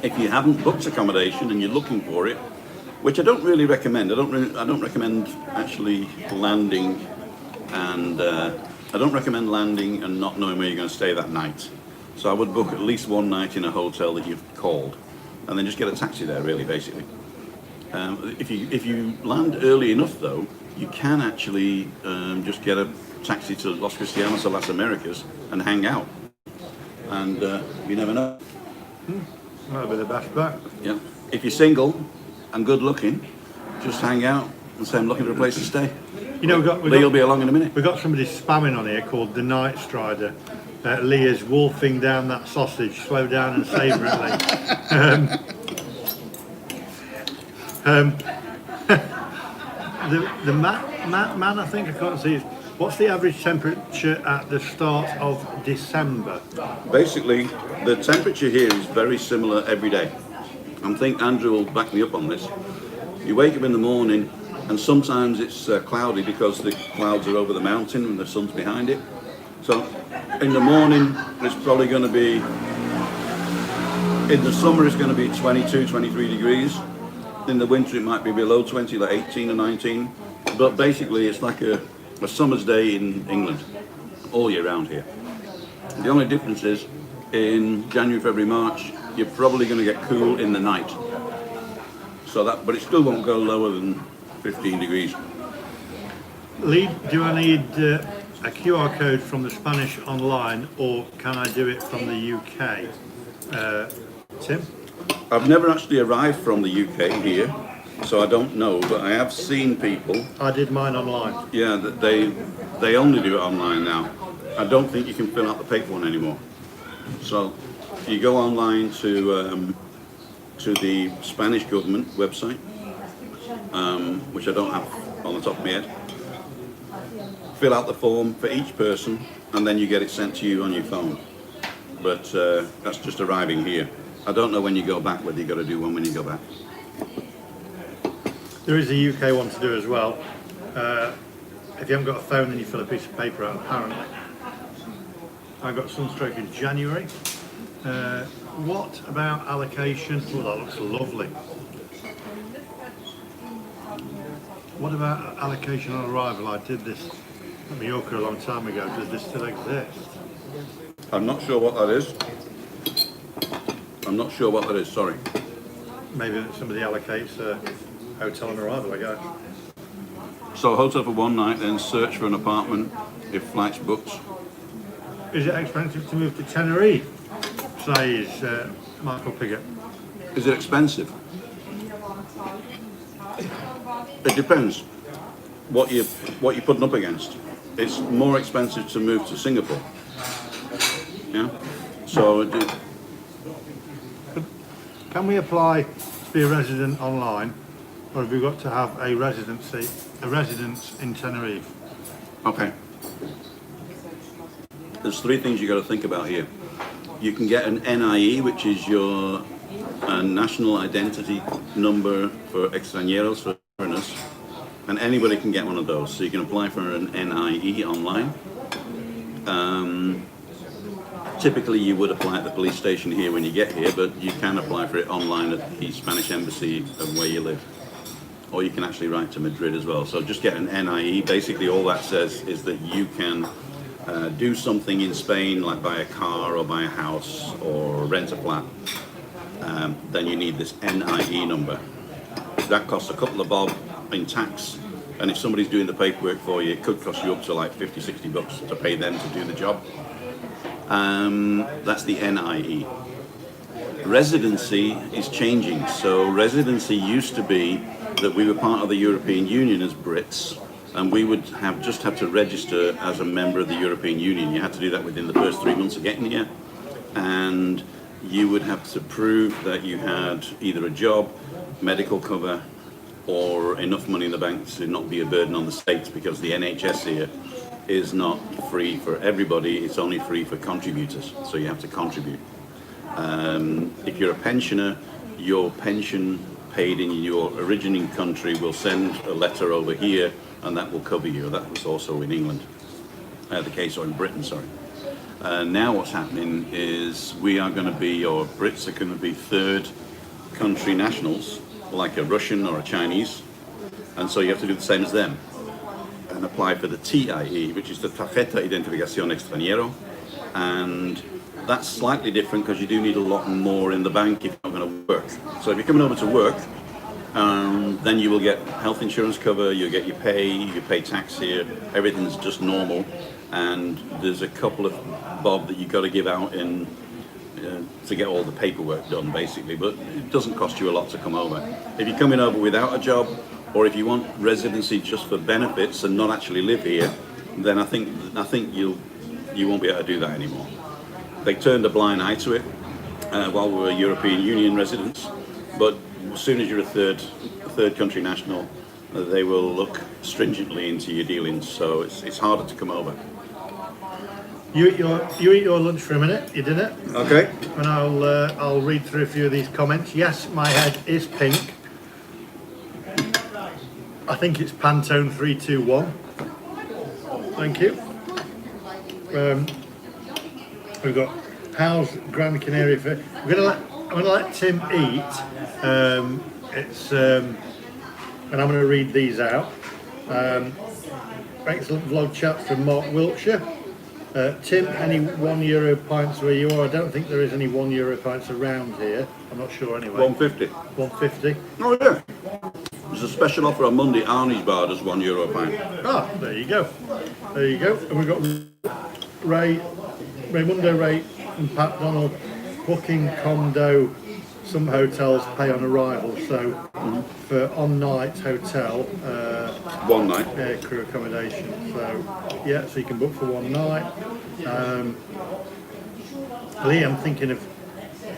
If you haven't booked accommodation and you're looking for it, which I don't really recommend. I don't recommend actually landing, and I don't recommend landing and not knowing where you're going to stay that night. So I would book at least one night in a hotel that you've called, and then just get a taxi there. Really, basically. If you land early enough, though, you can actually just get a taxi to Los Cristianos or Las Americas and hang out, and you never know. That'll be the best bet. Yeah. If you're single and good looking, just hang out and say, "I'm looking for a place to stay." You know, Lee'll be along in a minute. We've got somebody spamming on here called the Night Strider. Leah's wolfing down that sausage. Slow down and savour it, Lee. The man, I think I can't see it. What's the average temperature at the start of December? Basically, the temperature here is very similar every day. I think Andrew will back me up on this. You wake up in the morning, and sometimes it's cloudy because the clouds are over the mountain and the sun's behind it. So in the morning, it's probably going to be, in the summer it's going to be 22, 23 degrees. In the winter it might be below 20, like 18 or 19. But basically it's like a a summer's day in England all year round here. The only difference is in January, February, March, you're probably going to get cool in the night. So that, but it still won't go lower than 15 degrees. Lee, do I need a QR code from the Spanish online, or can I do it from the UK? Tim? I've never actually arrived from the UK here, so I don't know, but I have seen people. I did mine online. Yeah, that they only do it online now. I don't think you can fill out the paper one anymore. So you go online to the Spanish government website, which I don't have on the top of my head. Fill out the form for each person, and then you get it sent to you on your phone. But that's just arriving here. I don't know when you go back, whether you got to do one when you go back. There is a UK one to do as well. If you haven't got a phone, then you fill a piece of paper out, apparently. I got sunstroke in January. What about allocation? Oh, that looks lovely. What about allocation on arrival? I did this at Mallorca a long time ago. Does this still exist? I'm not sure what that is. I'm not sure what that is, sorry. Maybe somebody allocates a hotel on arrival, I guess. So hotel for one night, then search for an apartment if flights booked. Is it expensive to move to Tenerife? Says Michael Piggott. Is it expensive? It depends what you're putting up against. It's more expensive to move to Singapore. Yeah. So Can we apply to be a resident online, or have we got to have a residence in Tenerife? okay. There's three things you got to think about here. You can get an NIE, which is your national identity number for extranjeros, for foreigners, and anybody can get one of those. So you can apply for an NIE online. Typically you would apply at the police station here when you get here, but you can apply for it online at the Spanish embassy of where you live. Or you can actually write to Madrid as well. So just get an NIE. Basically all that says is that you can do something in Spain, like buy a car or buy a house or rent a flat. Then you need this NIE number. That costs a couple of bob in tax, and if somebody's doing the paperwork for you, it could cost you up to like 50, 60 bucks to pay them to do the job. That's the NIE. Residency is changing. So residency used to be that we were part of the European Union as Brits, and we would just have to register as a member of the European Union. You had to do that within the first 3 months of getting here, and you would have to prove that you had either a job, medical cover, or enough money in the bank to not be a burden on the states, because the NHS here is not free for everybody, it's only free for contributors, so you have to contribute. If you're a pensioner, your pension paid in your originating country will send a letter over here, and that will cover you. That was also in England, the case, or in Britain, sorry. Now what's happening is we are going to be, or Brits are going to be, third country nationals, like a Russian or a Chinese, and so you have to do the same as them and apply for the TIE, which is the Tarjeta Identificación Extranjero, and that's slightly different because you do need a lot more in the bank if you're not going to work. So if you're coming over to work, then you will get health insurance cover, you get your pay, you pay tax here, everything's just normal, and there's a couple of bob that you've got to give out in to get all the paperwork done, basically, but it doesn't cost you a lot to come over. If you're coming over without a job, or if you want residency just for benefits and not actually live here, then I think you won't be able to do that anymore. They turned a blind eye to it while we were European Union residents, but as soon as you're a third country national, they will look stringently into your dealings, so it's harder to come over. You eat your lunch for a minute, your dinner. Okay. And I'll read through a few of these comments. Yes, my head is pink. I think it's Pantone 321. Thank you. We've got Hal's Grand Canary. I'm gonna let Tim eat. And I'm gonna read these out. Excellent vlog chat from Mark Wiltshire. Tim, any €1 pints where you are? I don't think there is any €1 pints around here. I'm not sure anyway. 150. 150. Oh yeah. There's a special offer on Monday. Arnie's Bar does €1 a pint. Ah, there you go. There you go. And we've got Raymundo Ray and Pat Donald booking condo. Some hotels pay on arrival, so for on-night hotel, one night air crew accommodation. So yeah, so you can book for one night. Lee, I'm thinking of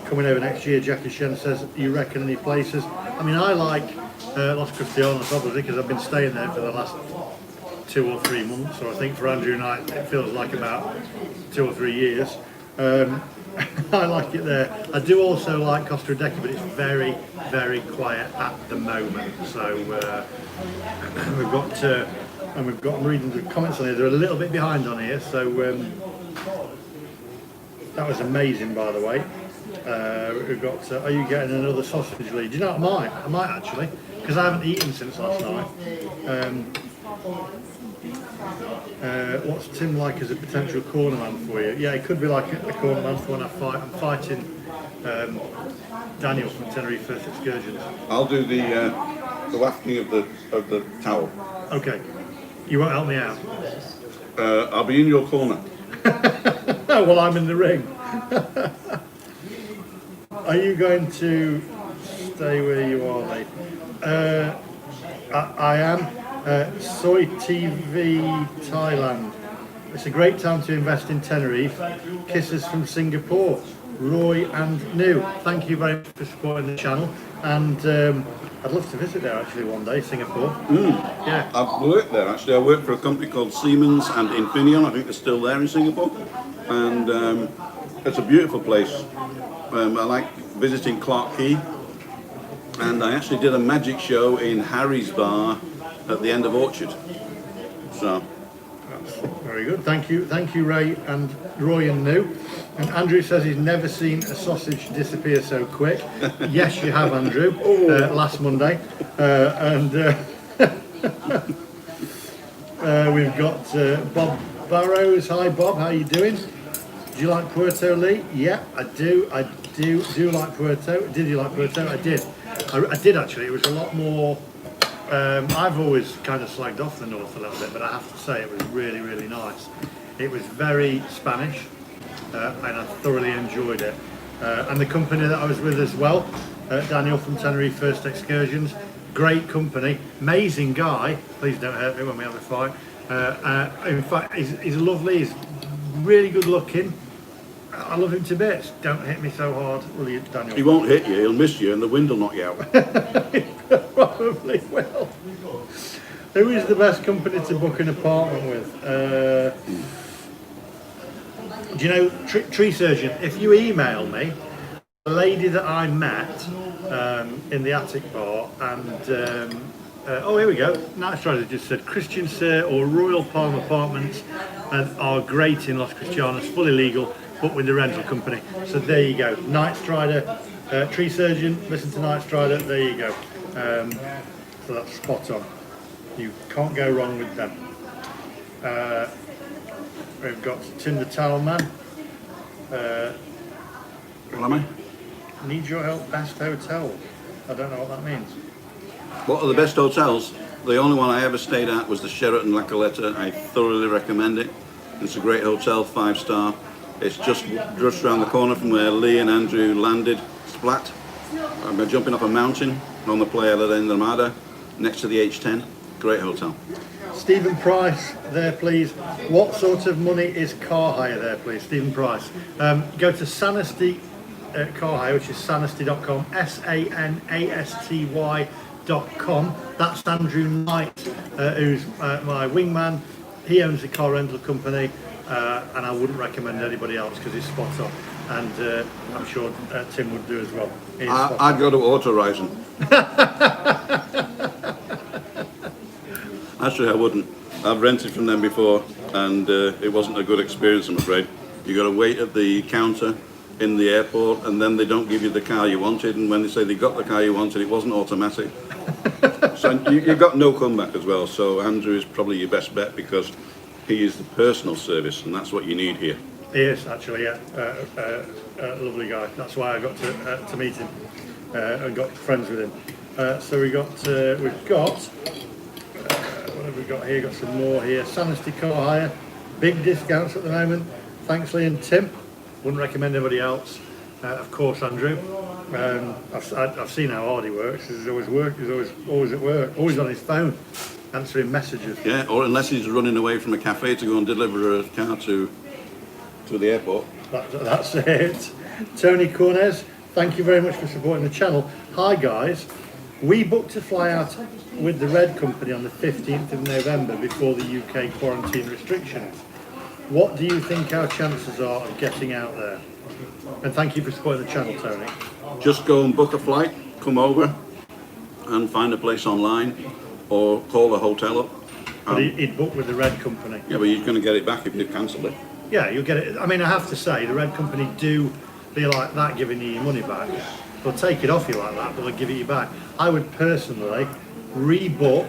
coming over next year. Jackie Shen says, you reckon any places? I mean, I like Los Cristianos obviously because I've been staying there for the last 2 or 3 months, or I think for Andrew and I it feels like about 2 or 3 years. I like it there. I do also like Costa Rica, but it's very, very quiet at the moment. So we've got, I'm reading the comments on here. They're a little bit behind on here. So that was amazing, by the way. We've got. Are you getting another sausage, Lee? Do you know what? I might actually, because I haven't eaten since last night. What's Tim like as a potential cornerman for you? Yeah, it could be like a cornerman for when I fight. I'm fighting Daniel from Tenerife First Excursions. I'll do the wafting of the towel. Okay, you won't help me out. I'll be in your corner. Well, I'm in the ring. Are you going to stay where you are, mate? I am. Soy TV Thailand. It's a great time to invest in Tenerife. Kisses from Singapore. Roy and New. Thank you very much for supporting the channel. And I'd love to visit there actually one day, Singapore. Yeah. I've worked there actually. I worked for a company called Siemens and Infineon. I think they're still there in Singapore. And it's a beautiful place. I like visiting Clark Quay. And I actually did a magic show in Harry's Bar at the end of Orchard. So that's very good. Thank you, Ray and Roy and New. And Andrew says he's never seen a sausage disappear so quick. Yes, you have, Andrew. Last Monday, and we've got Bob Barrows. Hi, Bob. How you doing? Do you like Puerto, Lee? Yeah, I do. I do like Puerto. Did you like Puerto? I did. I did actually. It was a lot more. I've always kind of slagged off the north a little bit, but I have to say it was really, really nice. It was very Spanish, and I thoroughly enjoyed it. And the company that I was with as well, Daniel from Tenerife First Excursions, great company, amazing guy. Please don't hurt me when we have a fight. In fact, he's lovely, he's really good looking. I love him to bits. Don't hit me so hard, will you, Daniel? he won't hit you, he'll miss you and the wind will knock you out. Probably will. Who is the best company to book an apartment with? Do you know Tree Surgeon? If you email me, the lady that I met in the attic bar, and oh, here we go. Night Strider just said Christian Sir or Royal Palm Apartments are great in Los Cristianos, fully legal, but with the rental company. So there you go. Night Strider, Tree Surgeon. Listen to Night Strider. There you go. So that's spot on. You can't go wrong with them. We've got Tim the Towel Man. What am I? Need your help, best hotel. I don't know what that means. What are the best hotels? The only one I ever stayed at was the Sheraton La Caleta. I thoroughly recommend it. It's a great hotel, 5-star. It's just around the corner from where Lee and Andrew landed, splat. I'm jumping up a mountain on the Playa de la Ramada, next to the H10. Great hotel. Stephen Price there, please. What sort of money is car hire there, please? Stephen Price. Go to Sanasty Car Hire, which is sanasty.com, SANASTY.com. That's Andrew Knight, who's my wingman. He owns a car rental company, and I wouldn't recommend anybody else because he's spot on. And I'm sure Tim would do as well. I'd go to Auto Rising. Actually, I wouldn't. I've rented from them before, and it wasn't a good experience, I'm afraid. You got to wait at the counter in the airport, and then they don't give you the car you wanted. And when they say they got the car you wanted, it wasn't automatic. So you've got no comeback as well. So Andrew is probably your best bet because he is the personal service, and that's what you need here. He is actually, yeah, a lovely guy. That's why I got to meet him and got friends with him. So we've got what have we got here? Got some more here. Sanity car hire, big discounts at the moment. Thanks, Lee and Tim. Wouldn't recommend anybody else. Of course, Andrew. I've seen how hard he works. He's always at work, always on his phone, answering messages. Yeah, or unless he's running away from a cafe to go and deliver a car to the airport. That's it. Tony Cornez, thank you very much for supporting the channel. Hi guys, we booked to fly out with the Red Company on the 15th of November before the UK quarantine restrictions. What do you think our chances are of getting out there? And thank you for supporting the channel, Tony. Just go and book a flight, come over and find a place online or call the hotel up. But he'd booked with the Red Company. Yeah, but you're going to get it back if you cancel it. Yeah, you'll get it. I mean, I have to say, the Red Company do be like that, giving you your money back. They'll take it off you like that, but they'll give it you back. I would personally rebook,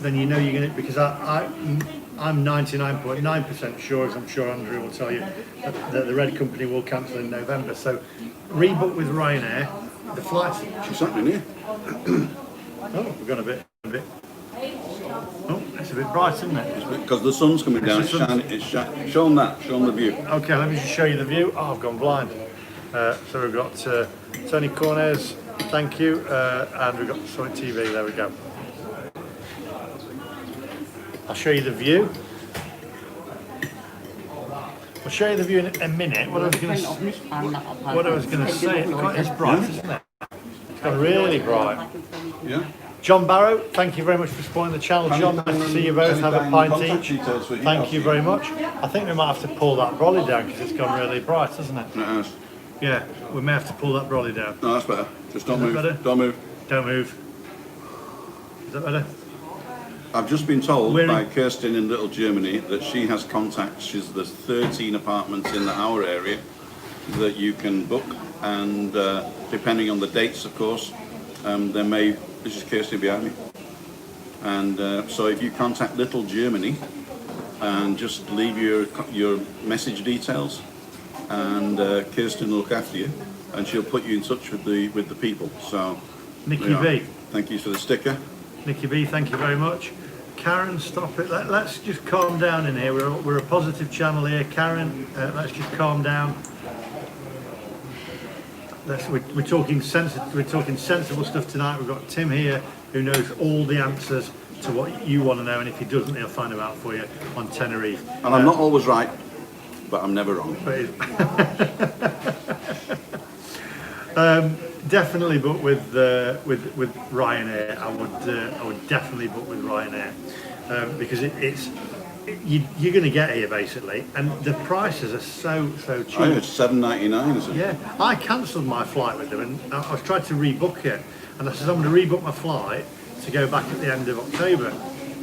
then you know you're going to, because I'm 99.9% sure, as I'm sure Andrew will tell you, that the Red Company will cancel in November. So rebook with Ryanair. The flights. She's happening here. Oh, we've gone a bit. Oh, it's a bit bright, isn't it? Because the sun's coming down, it's shining. Show them that, show them the view. Okay, let me just show you the view. Oh, I've gone blind. So we've got Tony Cornez, thank you, and we've got Sonic TV, there we go. I'll show you the view. I'll show you the view in a minute. What I was going to say, it's bright, isn't it? It's gone really bright. Yeah. John Barrow, thank you very much for supporting the channel. John, nice to see you both. Have a pint each. Thank you very much. I think we might have to pull that brolly down because it's gone really bright, hasn't it? It has. Yeah, we may have to pull that brolly down. No, that's better. Just don't move. Better? Don't move. Don't move. Is that better? I've just been told by Kirsten in Little Germany that she has contacts. There's 13 apartments in our area that you can book, and depending on the dates, of course, there may. This is Kirsten behind me, and so if you contact Little Germany and just leave your message details, and Kirsten will look after you, and she'll put you in touch with the people. So, Nikki B. Thank you for the sticker. Nikki B, thank you very much. Karen, stop it. Let's just calm down in here. We're a positive channel here. Karen, let's just calm down. We're talking sensible stuff tonight. We've got Tim here who knows all the answers to what you want to know, and if he doesn't, he'll find them out for you on Tenerife. And I'm not always right, but I'm never wrong. Definitely book with Ryanair. I would definitely book with Ryanair because you're going to get here basically, and the prices are so cheap. I know it's $7.99, isn't it? Yeah, I cancelled my flight with them, and I was trying to rebook it, and I said I'm going to rebook my flight to go back at the end of October,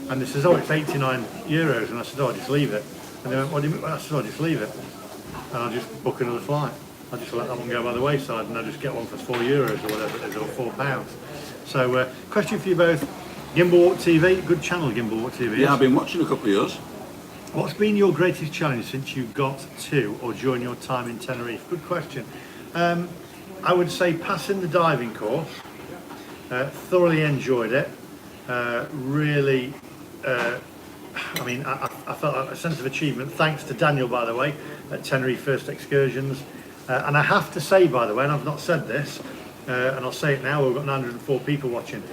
and they says, oh, it's €89, and I said, oh, I'll just leave it, and they went, what do you mean? I said, I'll just leave it, and I'll just book another flight. I'll just let that one go by the wayside, and I'll just get one for €4 or whatever it is, or £4. So, question for you both: Gimbal Walk TV, good channel, Gimbal Walk TV. Yeah, I've been watching a couple of yours. What's been your greatest challenge since you got to or during your time in Tenerife? Good question. I would say passing the diving course. Thoroughly enjoyed it. Really, I felt a sense of achievement. Thanks to Daniel, by the way, at Tenerife First Excursions. And I have to say, by the way, and I've not said this, and I'll say it now, we've got 904 people watching.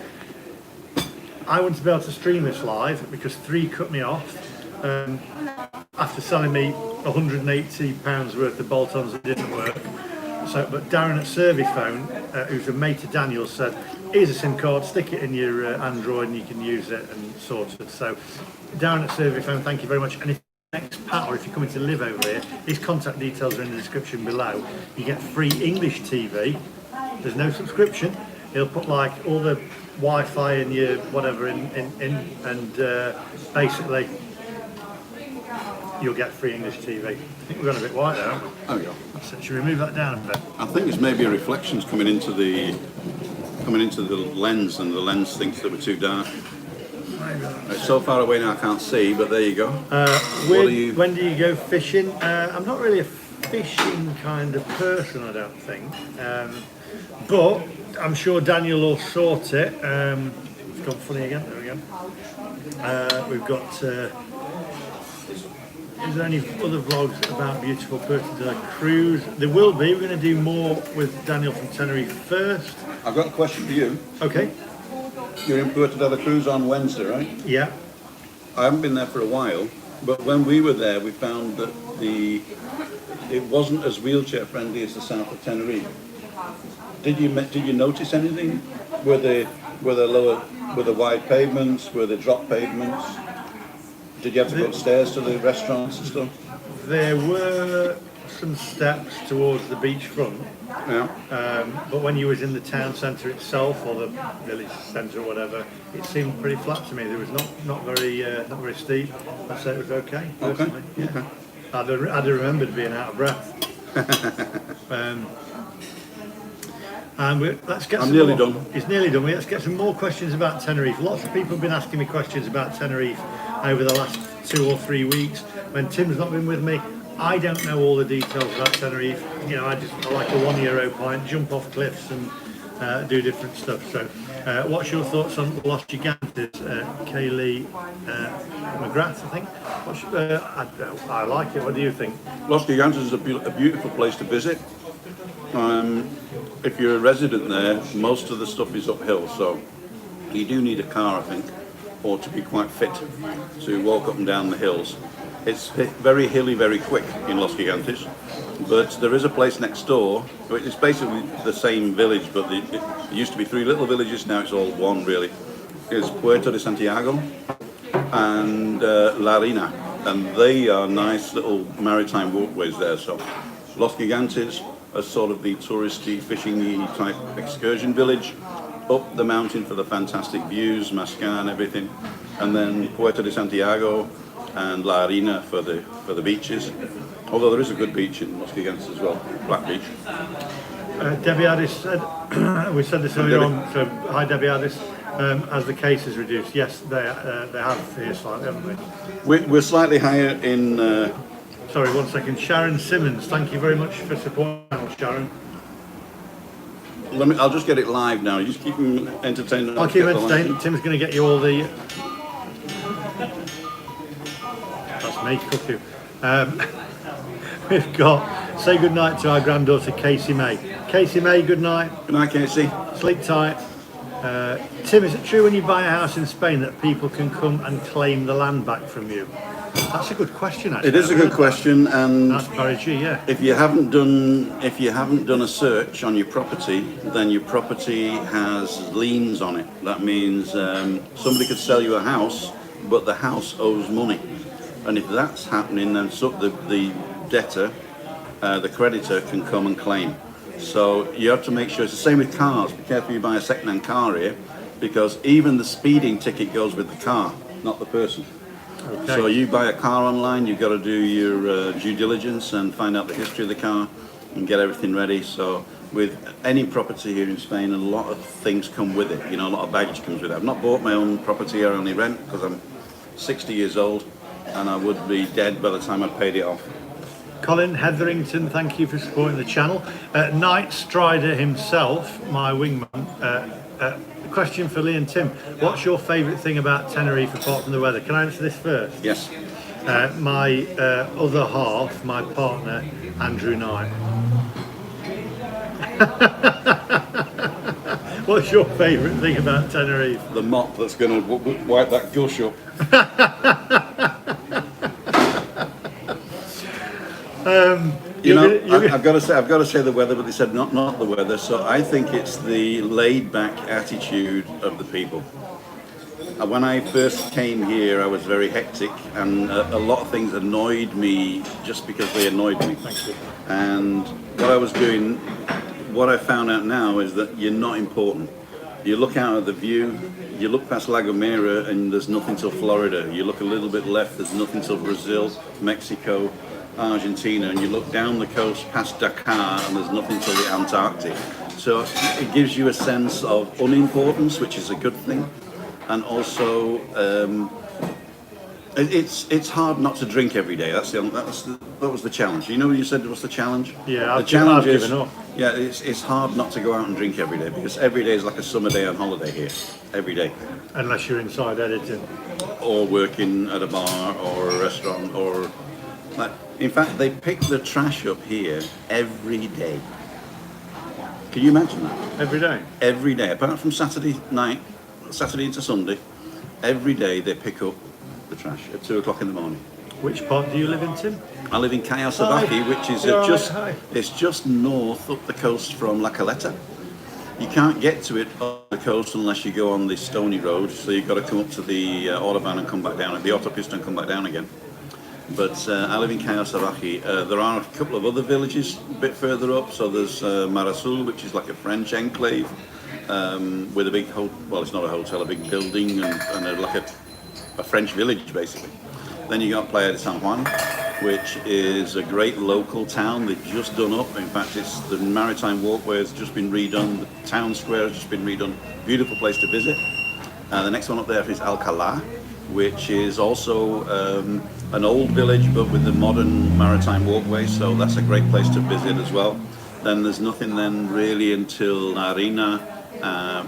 I want to be able to stream this live because 3 cut me off. After selling me £180 worth of bolt-ons that didn't work. So, but Darren at Serviphone, who's a mate of Daniel, said, here's a SIM card, stick it in your Android and you can use it, and sorted. So Darren at Serviphone, thank you very much. And if next Pat, or if you're coming to live over here, his contact details are in the description below. You get free English TV. There's no subscription. He'll put like all the Wi-Fi and your whatever in and basically you'll get free English TV. I think we've gone a bit white there, haven't we? There we go. So should we move that down a bit? I think it's maybe a reflections coming into the coming into the lens, and the lens thinks that we're too dark. It's so far away now I can't see, but there you go. When do you go fishing? I'm not really a fishing kind of person, I don't think. But I'm sure Daniel will sort it. It's gone funny again. There we go. We've got. Is there any other vlogs about beautiful persons on a cruise? There will be. We're going to do more with Daniel from Tenerife first. I've got a question for you. Okay. You're in Puerto de la Cruz on Wednesday, right? Yeah. I haven't been there for a while, but when we were there, we found that it wasn't as wheelchair friendly as the South of Tenerife. Did you notice anything? Were there wide pavements? Were there drop pavements? Did you have to go upstairs to the restaurants and stuff? There were some steps towards the beachfront. Yeah. But when you was in the town centre itself, or the village centre or whatever, it seemed pretty flat to me. There was not very steep. I'd say it was okay. Okay. Yeah. Okay. I'd have remembered being out of breath. Let's get. I'm nearly done. It's nearly done. Let's get some more questions about Tenerife. Lots of people have been asking me questions about Tenerife over the last 2 or 3 weeks. When Tim's not been with me, I don't know all the details about Tenerife. You know, I like a 1 euro pint, jump off cliffs and do different stuff. So, what's your thoughts on Los Gigantes? Kaylee McGrath, I think. I like it. What do you think? Los Gigantes is a beautiful place to visit. If you're a resident there, most of the stuff is uphill, so you do need a car, I think, or to be quite fit to walk up and down the hills. It's very hilly, very quick in Los Gigantes, but there is a place next door. It's basically the same village, but it used to be 3 little villages, now it's all one really. It's Puerto de Santiago and La Harina, and they are nice little maritime walkways there. So Los Gigantes are sort of the touristy, fishing-y type excursion village, up the mountain for the fantastic views, Mascan, everything, and then Puerto de Santiago and La Harina for the beaches. Although there is a good beach in Los Gigantes as well, Black Beach. Debbie Addis said, we said this earlier on, so hi Debbie Addis, as the case is reduced. Yes, they have here slightly, haven't they? We're slightly higher in... Sorry, 1 second. Sharon Simmons, thank you very much for supporting us, Sharon. I'll just get it live now. You just keep them entertained. I'll keep entertained. Tim's going to get you all the... That's me, cuckoo. We've got... Say good night to our granddaughter, Casey May. Casey May, good night. Good night, Casey. Sleep tight. Tim, is it true when you buy a house in Spain that people can come and claim the land back from you? That's a good question, actually. It is a good question, and that's very true, yeah. If you haven't done a search on your property, then your property has liens on it. That means somebody could sell you a house, but the house owes money, and if that's happening, then the debtor, the creditor, can come and claim. So you have to make sure. It's the same with cars. Be careful you buy a second-hand car here, because even the speeding ticket goes with the car, not the person. Okay. So you buy a car online, you've got to do your due diligence and find out the history of the car and get everything ready. So with any property here in Spain, a lot of things come with it. You know, a lot of baggage comes with it. I've not bought my own property here, I only rent because I'm 60 years old and I would be dead by the time I paid it off. Colin Hetherington, thank you for supporting the channel. Night Strider himself, my wingman, question for Lee and Tim. What's your favourite thing about Tenerife apart from the weather? Can I answer this first? Yes. My other half, my partner, Andrew Knight. What's your favourite thing about Tenerife? The mop that's going to wipe that gush up. I've got to say the weather, but they said not the weather. So I think it's the laid-back attitude of the people. When I first came here, I was very hectic, and a lot of things annoyed me just because they annoyed me. Thank you. And what I was doing, what I found out now is that you're not important. You look out at the view, you look past La Gomera, and there's nothing till Florida. You look a little bit left, there's nothing till Brazil, Mexico, Argentina, and you look down the coast past Dakar and there's nothing till the Antarctic. So it gives you a sense of unimportance, which is a good thing, and also it's hard not to drink every day. That was the challenge. You know, you said what's the challenge? Yeah, the challenge I've is given up. yeah, it's hard not to go out and drink every day because every day is like a summer day on holiday here. Every day. Unless you're inside editing. Or working at a bar or a restaurant or like, in fact they pick the trash up here every day. Can you imagine that? Every day? Every day, apart from Saturday night, Saturday into Sunday, every day they pick up the trash at 2 o'clock in the morning. Which part do you live in, Tim? I live in Callao Salvaje, which is it's just north up the coast from La Caleta. You can't get to it on the coast unless you go on the stony road, so you've got to come up to the autobahn and come back down, the autopista and come back down again. But I live in Callao Salvaje. There are a couple of other villages a bit further up, so there's Brezel, which is like a French enclave, with a big, well it's not a hotel, a big building and like a French village basically. Then you got Playa de San Juan, which is a great local town. They've just done up. In fact, it's the maritime walkway has just been redone. The town square has just been redone. Beautiful place to visit. The next one up there is Alcalá, which is also an old village, but with the modern maritime walkway. So that's a great place to visit as well. Then there's nothing then really until Narina,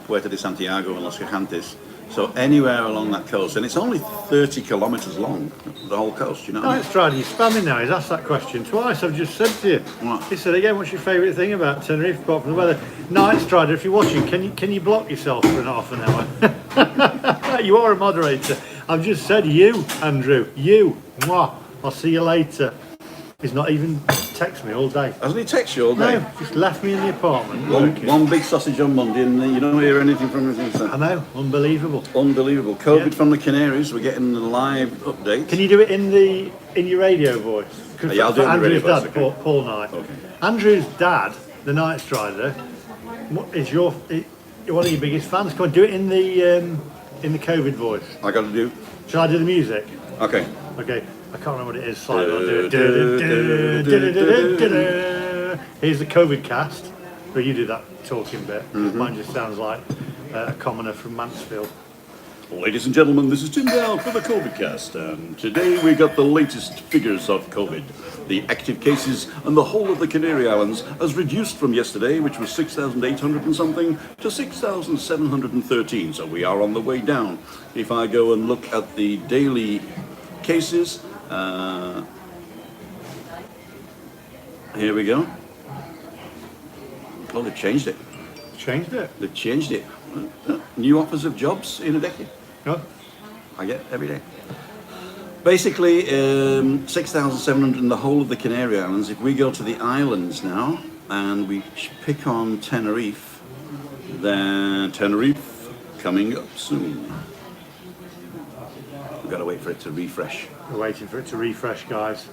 Puerto de Santiago, and Los Gigantes. So anywhere along that coast, and it's only 30 kilometres long, the whole coast, you know. Night Strider, he's spamming now. He's asked that question twice. I've just said to you. What? He said again, what's your favourite thing about Tenerife apart from the weather? Night Strider, if you're watching, can you block yourself for half an hour? You are a moderator. I've just said you, Andrew. You. Mwah. I'll see you later. He's not even texted me all day. Hasn't he texted you all day? No, just left me in the apartment working. One big sausage on Monday, and you don't hear anything from him since then. I know, unbelievable. Unbelievable. COVID Yeah. from the Canaries. We're getting a live update. Can you do it in your radio voice? Yeah, I'll do it in the Andrew's radio voice, dad, okay. Paul Knight. Okay. Andrew's dad, the Night Strider, is one of your biggest fans. Come on, do it in the COVID voice. I got to do. Shall I do the music? Okay. Okay. I can't remember what it is. Slightly. I'll do it. Here's the COVID cast. Well, you do that talking bit. Mine just sounds like a commoner from Mansfield. Ladies and gentlemen, this is Tim Dowd for the COVID cast, and today we got the latest figures of COVID. The active cases and the whole of the Canary Islands has reduced from yesterday, which was 6,800 and something, to 6,713, so we are on the way down. If I go and look at the daily cases, here we go. Oh, they've changed it. Changed it? They've changed it. New offers of jobs in a decade. No? I get every day. Basically, 6,700 in the whole of the Canary Islands. If we go to the islands now and we pick on Tenerife, then Tenerife coming up soon. We've got to wait for it to refresh. We're waiting for it to refresh, guys.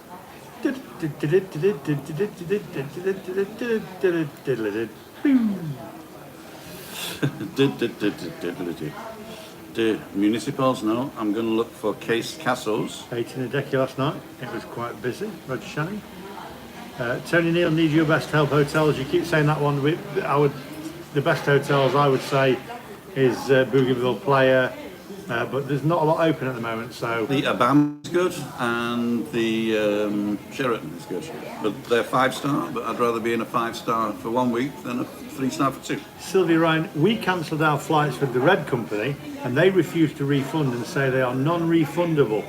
Municipals, no. I'm going to look for casos. 8 in a decade last night. It was quite busy. Roger Shannon. Tony Neal, need your best help hotels. You keep saying that one. The best hotels I would say is Bougainville Playa, but there's not a lot open at the moment. So The Abam is good and the Sheraton is good, but they're 5-star. But I'd rather be in a 5-star for 1 week than a 3-star for 2. Sylvia Ryan, we cancelled our flights with the Red Company, and they refused to refund and say they are non-refundable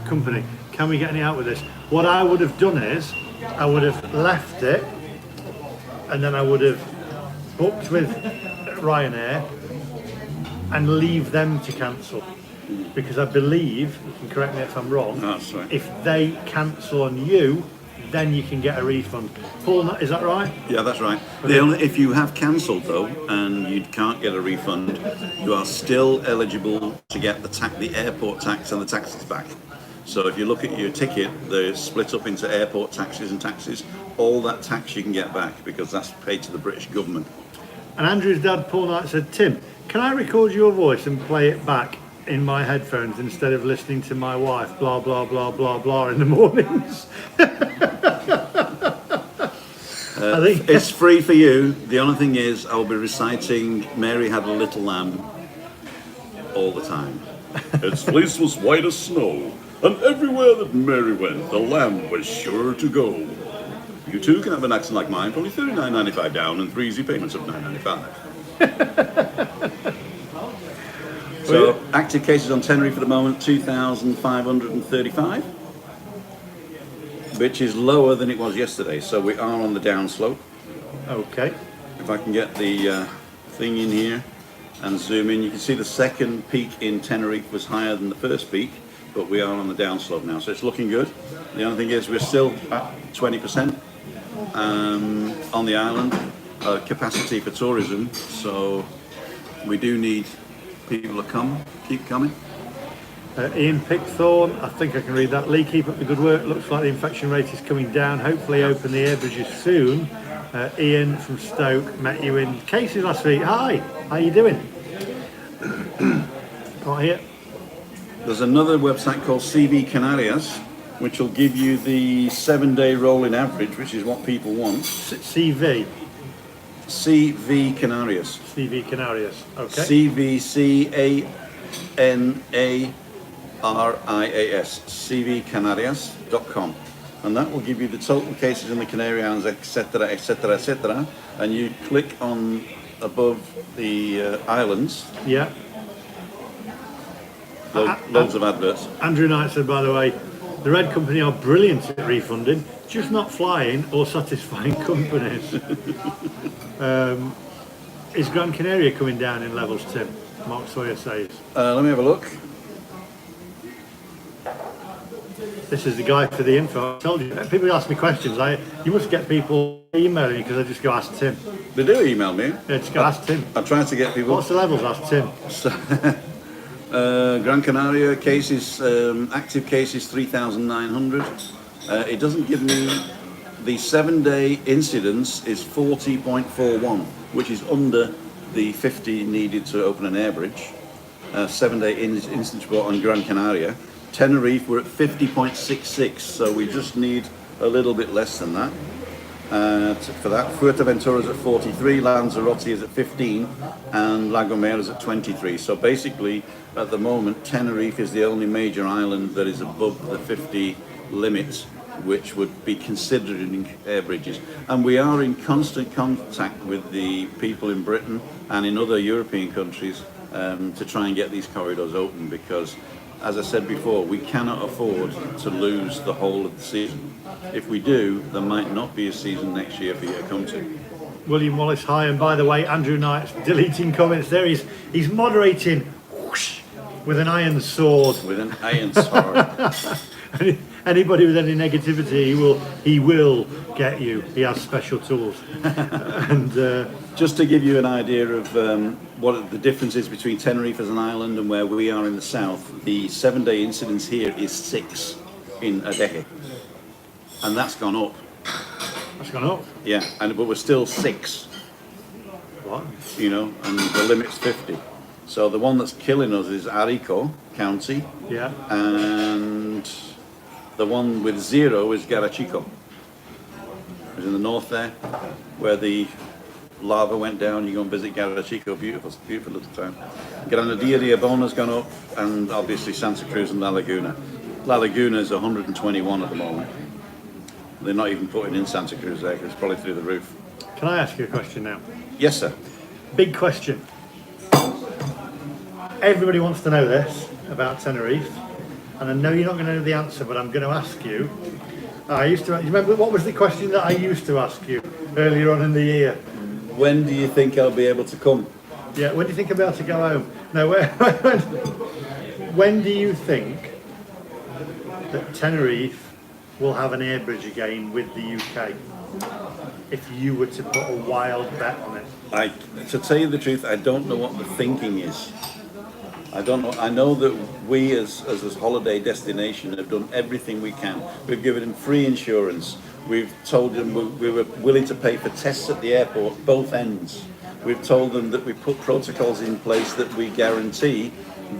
company. Can we get any out with this? What I would have done is I would have left it, and then I would have booked with Ryanair and leave them to cancel, because I believe, you can correct me if I'm wrong, That's right. if they cancel on you, then you can get a refund. Paul, is that right? Yeah, that's right. If you have cancelled though and you can't get a refund, you are still eligible to get the airport tax and the taxes back. So if you look at your ticket, they're split up into airport taxes and taxes. All that tax you can get back because that's paid to the British government. And Andrew's dad, Paul Knight, said, Tim, can I record your voice and play it back in my headphones instead of listening to my wife, blah, blah, blah, blah, blah, in the mornings? I think It's free for you. The only thing is, I'll be reciting Mary Had a Little Lamb all the time. Its fleece was white as snow, and everywhere that Mary went, the lamb was sure to go. You too can have an accent like mine, for only $39.95 down and 3 easy payments of $9.95. So, active cases on Tenerife at the moment, 2,535, which is lower than it was yesterday. So we are on the downslope. okay. If I can get the thing in here and zoom in, you can see the second peak in Tenerife was higher than the first peak, but we are on the downslope now, so it's looking good. The only thing is we're still at 20% on the island capacity for tourism, so we do need people to keep coming. Ian Pickthorne, I think I can read that. Lee, keep up the good work. Looks like the infection rate is coming down. Hopefully open the air bridges soon. Ian from Stoke, met you in Cases last week. Hi, how you doing? Right here. There's another website called CV Canarias, which will give you the 7-day rolling average, which is what people want. CV. CV Canarias. CV Canarias. Okay. CVCANARIAS. CVCanarias.com. And that will give you the total cases in the Canary Islands, etc., etc., etc. And you click on above the islands. Yeah. Loads of adverts. Andrew Knight said, by the way, the Red Company are brilliant at refunding, just not flying or satisfying companies. Is Gran Canaria coming down in levels, Tim? Mark Sawyer says. Let me have a look. This is the guy for the info. I told you, people ask me questions. You must get people emailing you because I just go ask Tim. They do email me. Yeah, just go ask Tim. I try to get people. What's the levels? Ask Tim. Gran Canaria cases, active cases 3,900. It doesn't give me the 7-day incidence is 40.41, which is under the 50 needed to open an air bridge. 7-day incidence report on Gran Canaria. Tenerife, we're at 50.66, so we just need a little bit less than that. For that, Fuerteventura is at 43, Lanzarote is at 15, and La Gomera is at 23. So basically, at the moment, Tenerife is the only major island that is above the 50 limit, which would be considered in air bridges. And we are in constant contact with the people in Britain and in other European countries to try and get these corridors open, because as I said before, we cannot afford to lose the whole of the season. If we do, there might not be a season next year for you to come to. William Wallace, hi, and by the way, Andrew Knight's deleting comments there. He's moderating whoosh, with an iron sword. With an iron sword. Anybody with any negativity, he will get you. He has special tools. And just to give you an idea of what the difference is between Tenerife as an island and where we are in the south, the 7-day incidence here is 6 in a day, and that's gone up. That's gone up. Yeah, but we're still 6. What? You know, and the limit's 50. So the one that's killing us is Arico County. Yeah. And the one with 0 is Garachico. It's in the north there, where the lava went down. You go and visit Garachico, beautiful, beautiful little town. Granadilla de Abona's gone up, and obviously Santa Cruz and La Laguna. La Laguna is 121 at the moment. They're not even putting in Santa Cruz there, because it's probably through the roof. Can I ask you a question now? Yes, sir. Big question. Everybody wants to know this about Tenerife, and I know you're not going to know the answer, but I'm going to ask you. You remember what was the question that I used to ask you earlier on in the year? When do you think I'll be able to come? Yeah, when do you think I'll be able to go home? No, when do you think that Tenerife will have an air bridge again with the UK? If you were to put a wild bet on it. To tell you the truth, I don't know what the thinking is. I don't know. I know that we, as a holiday destination, have done everything we can. We've given them free insurance. We've told them we were willing to pay for tests at the airport, both ends. We've told them that we put protocols in place that we guarantee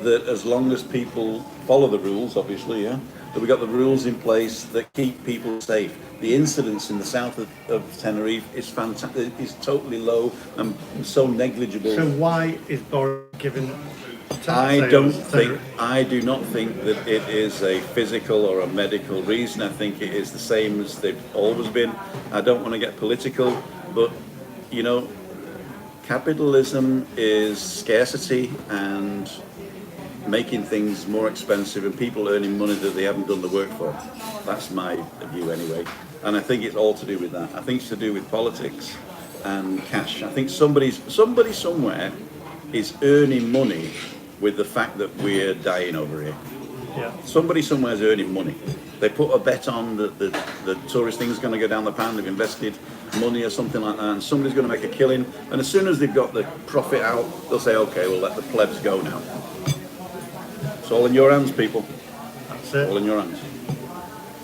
that as long as people follow the rules, obviously, yeah, that we've got the rules in place that keep people safe. The incidence in the south of Tenerife is fantastic, is totally low and so negligible. So why is Boris given? I do not think that it is a physical or a medical reason. I think it is the same as they've always been. I don't want to get political, but you know, capitalism is scarcity and making things more expensive and people earning money that they haven't done the work for. That's my view anyway. And I think it's all to do with that. I think it's to do with politics and cash. I think somebody somewhere is earning money with the fact that we're dying over here. Yeah. Somebody somewhere is earning money. They put a bet on that the tourist thing's going to go down the pan, they've invested money or something like that, and somebody's going to make a killing, and as soon as they've got the profit out, they'll say, okay, we'll let the plebs go now. It's all in your hands, people. That's it. All in your hands.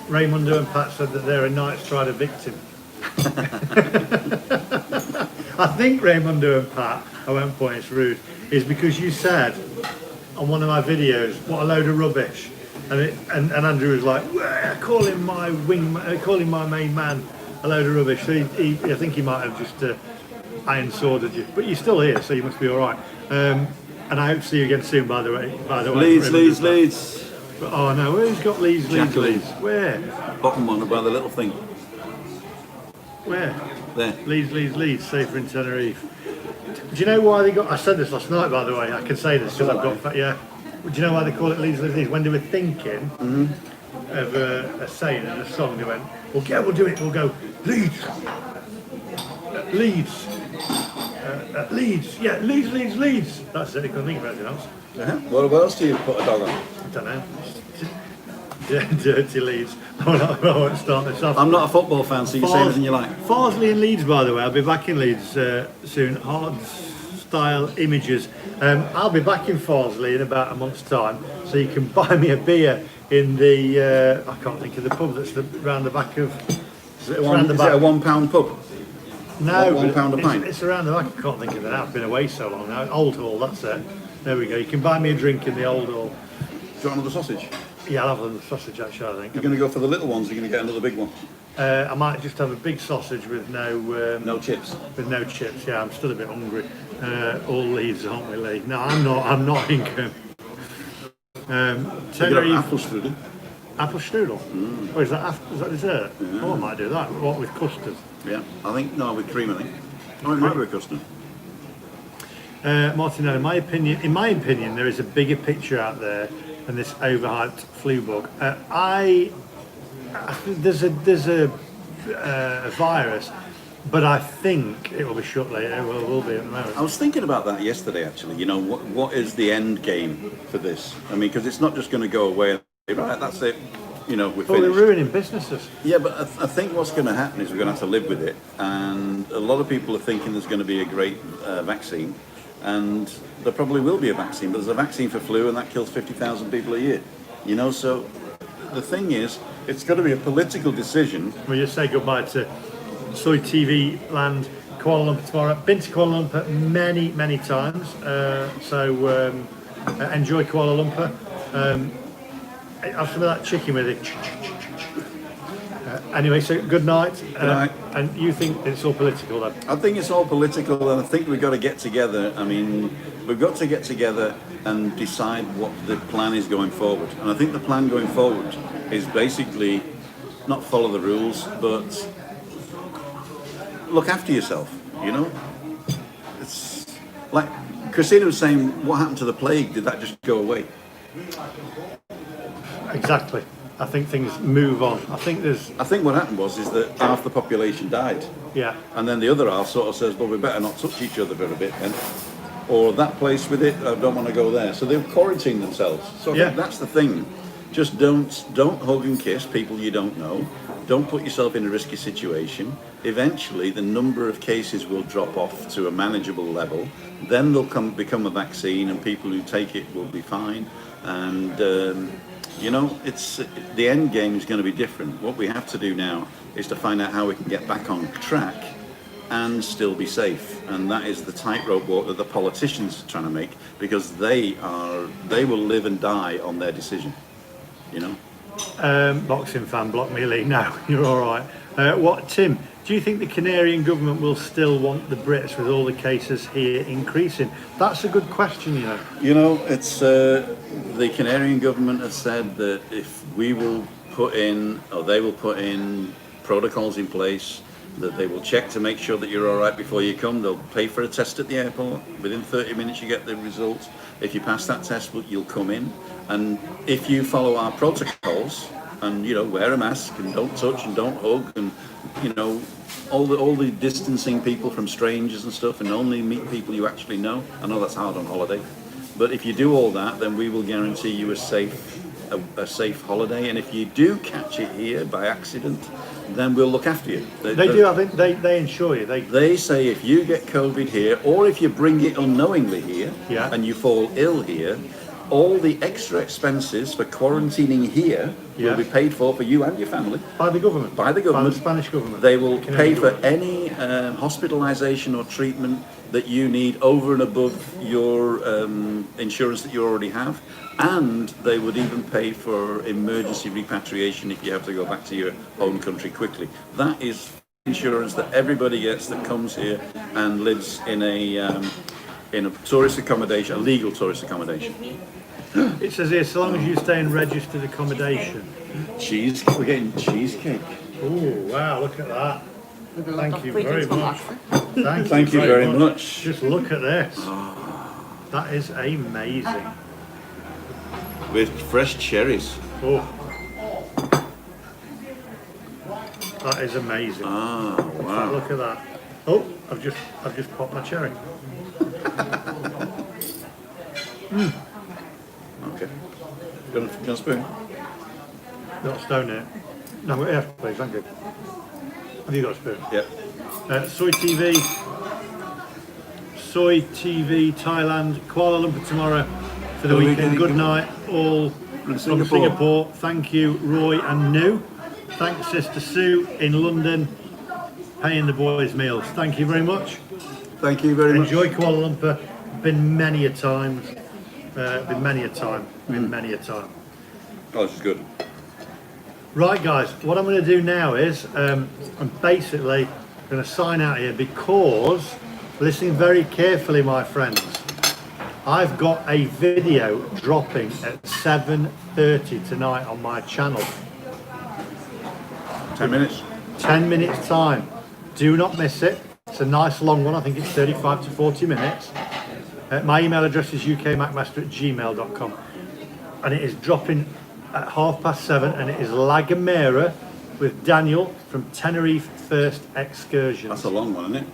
Raymundo and Pat said that they're a Night Strider victim. I think Raymundo and Pat, I won't point, it's rude, is because you said on one of my videos, what a load of rubbish. And Andrew was like, calling my main man a load of rubbish. So I think he might have just iron sworded you. But you're still here, so you must be all right. And I hope to see you again soon, by the way. Leeds. Oh no, who's got Leeds? Where? Bottom one, by the little thing. Where? There. Leeds, safer in Tenerife. Do you know why they got? I said this last night, by the way. I can say this because I've got. Yeah. Do you know why they call it Leeds? When they were thinking of a saying and a song, they went, "Well, yeah, we'll do it. We'll go Leeds, Leeds. Yeah, Leeds. That's it. I couldn't think of anything else. What else do you put a dog on? I don't know. Dirty Leeds. I won't start this off. I'm not a football fan, so you say anything you like. Farsley and Leeds, by the way. I'll be back in Leeds soon. Hard style images. I'll be back in Farsley in about a month's time, so you can buy me a beer in the I can't think of the pub that's around the back of. Is it a £1 pub? No, £1 a pint. It's around the back. I can't think of it now. I've been away so long now. Old Hall, that's it. There we go. You can buy me a drink in the Old Hall. Do you want another sausage? Yeah, I'll have another sausage actually, I think. You're going to go for the little ones, or you're going to get another big one? I might just have a big sausage with no chips. With no chips. Yeah, I'm still a bit hungry. All Leeds, aren't we, Lee? No, I'm not Inca. Tenerife. Apfelstrudel. Apfelstrudel? Oh, is that dessert? Yeah. Oh, I might do that. What, with custard? Yeah, with cream, I think. Oh, it might be with custard. Martin, in my opinion, there is a bigger picture out there than this overhyped flu bug. I think there's a virus, but I think it will be short later. It will be at the moment. I was thinking about that yesterday, actually. You know, what is the end game for this? I mean, because it's not just going to go away. Right, that's it. You know, we're finished. They're ruining businesses. Yeah, but I think what's going to happen is we're going to have to live with it. And a lot of people are thinking there's going to be a great vaccine. And there probably will be a vaccine, but there's a vaccine for flu and that kills 50,000 people a year. You know, so the thing is, it's got to be a political decision. We'll just say goodbye to Soy TV land, Kuala Lumpur tomorrow. Been to Kuala Lumpur many times, so enjoy Kuala Lumpur. Have some of that chicken with it. Anyway, so good night. Good night. And you think it's all political then? I think it's all political, and I think we've got to get together. I mean, we've got to get together and decide what the plan is going forward. And I think the plan going forward is basically not follow the rules, but look after yourself, you know? It's like Christina was saying, what happened to the plague? Did that just go away? Exactly. I think things move on. I think what happened is that half the population died. Yeah. And then the other half sort of says, well, we better not touch each other for a bit then. Or that place with it, I don't want to go there. So they've quarantined themselves. So I think that's the thing. Just don't hug and kiss people you don't know. Don't put yourself in a risky situation. Eventually, the number of cases will drop off to a manageable level. Then they'll become a vaccine, and people who take it will be fine. And you know, it's the end game is going to be different. What we have to do now is to find out how we can get back on track and still be safe. And that is the tightrope walk that the politicians are trying to make, because they will live and die on their decision. You know. Boxing fan, block me, Lee. No, you're all right. Tim? Do you think the Canarian government will still want the Brits with all the cases here increasing? That's a good question, you know. You know, it's the Canarian government has said that if we will put in, or they will put in protocols in place, that they will check to make sure that you're all right before you come. They'll pay for a test at the airport. Within 30 minutes you get the results. If you pass that test, you'll come in. And if you follow our protocols, and you know, wear a mask and don't touch and don't hug, and you know, all the distancing people from strangers and stuff, and only meet people you actually know. I know that's hard on holiday, but if you do all that, then we will guarantee you a safe holiday. And if you do catch it here by accident, then we'll look after you. They insure you. They say if you get COVID here, or if you bring it unknowingly here, yeah, and you fall ill here, all the extra expenses for quarantining here will be paid for you and your family. By the government? By the government. By the Spanish government. They will pay for any hospitalisation or treatment that you need over and above your insurance that you already have. And they would even pay for emergency repatriation if you have to go back to your home country quickly. That is insurance that everybody gets that comes here and lives in a tourist accommodation, a legal tourist accommodation. It says here, so long as you stay in registered accommodation. Cheesecake, we're getting cheesecake. Oh, wow, look at that. Thank you very much. Thank you very much. Just look at this. That is amazing. With fresh cherries. Oh. That is amazing. Ah, wow. Look at that. Oh, I've just popped my cherry. Okay. Got a spoon? Got a stone here. No, yes, please, thank you. Have you got a spoon? Yeah. Soy TV, Thailand, Kuala Lumpur tomorrow for the weekend. Good night, all from Singapore. Thank you, Roy and New. Thanks, Sister Sue in London, paying the boys' meals. Thank you very much. Thank you very much. Enjoy Kuala Lumpur. Been many a time. Been many a time. Oh, this is good. Right, guys, what I'm going to do now is I'm basically going to sign out here because, listen very carefully, my friends, I've got a video dropping at 7:30 tonight on my channel. 10 minutes. 10 minutes time. Do not miss it. It's a nice long one. I think it's 35 to 40 minutes. My email address is ukmacmaster@gmail.com, and it is dropping at 7:30, and it is La Gomera with Daniel from Tenerife First Excursions. That's a long one, isn't it?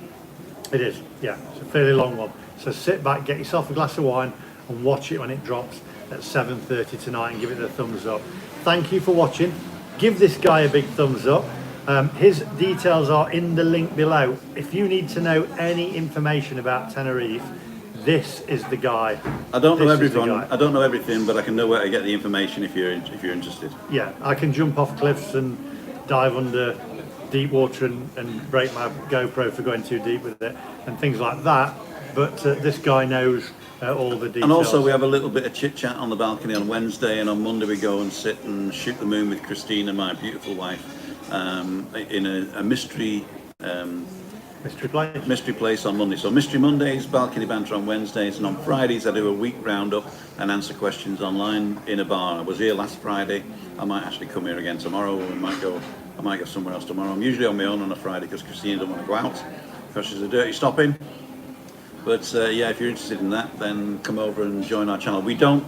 It is, yeah. It's a fairly long one. So sit back, get yourself a glass of wine, and watch it when it drops at 7:30 tonight, and give it a thumbs up. Thank you for watching. Give this guy a big thumbs up. His details are in the link below. If you need to know any information about Tenerife, this is the guy. I don't know everything. I don't know everything, but I can know where to get the information if you're interested. Yeah, I can jump off cliffs and dive under deep water and break my GoPro for going too deep with it and things like that. But this guy knows all the details. And also we have a little bit of chit chat on the balcony on Wednesday, and on Monday we go and sit and shoot the moon with Christina, my beautiful wife, in a mystery. Mystery place on Monday. So Mystery Mondays, balcony banter on Wednesdays, and on Fridays I do a week roundup and answer questions online in a bar. I was here last Friday. I might actually come here again tomorrow. I might go somewhere else tomorrow. I'm usually on my own on a Friday because Christina doesn't want to go out because she's a dirty stopping. But yeah, if you're interested in that, then come over and join our channel. We don't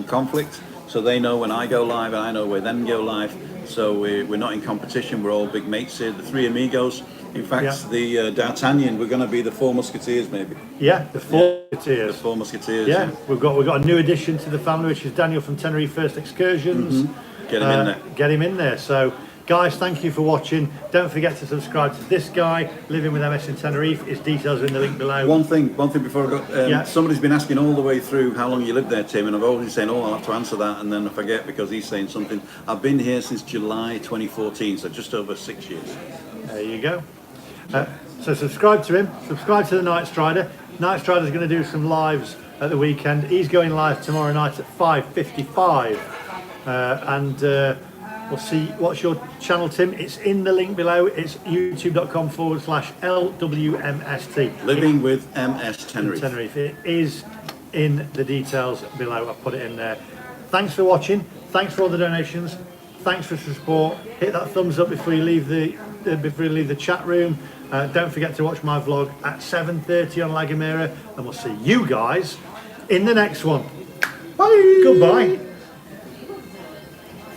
conflict, so they know when I go live and I know when they go live. So we're not in competition. We're all big mates here. The three amigos. In fact, the D'Artagnan, we're going to be the Four Musketeers, maybe. Yeah, the Four Musketeers. The Four Musketeers. Yeah, we've got a new addition to the family, which is Daniel from Tenerife First Excursions. Mm-hmm. Get him in there. Get him in there. So, guys, thank you for watching. Don't forget to subscribe to this guy, Living with MS in Tenerife. His details are in the link below. One thing before I go. Somebody's been asking all the way through how long you lived there, Tim, and I've always been saying, I'll have to answer that, and then I forget because he's saying something. I've been here since July 2014, so just over 6 years. There you go. So subscribe to him, subscribe to the Night Strider. Night Strider's going to do some lives at the weekend. He's going live tomorrow night at 5:55, and We'll see. What's your channel, Tim? It's in the link below. It's youtube.com/LWMST. Living with MS Tenerife. Tenerife. It is in the details below. I've put it in there. Thanks for watching. Thanks for all the donations. Thanks for the support. Hit that thumbs up before you leave the chat room. Don't forget to watch my vlog at 7:30 on La Gomera, and we'll see you guys in the next one. Bye. Goodbye.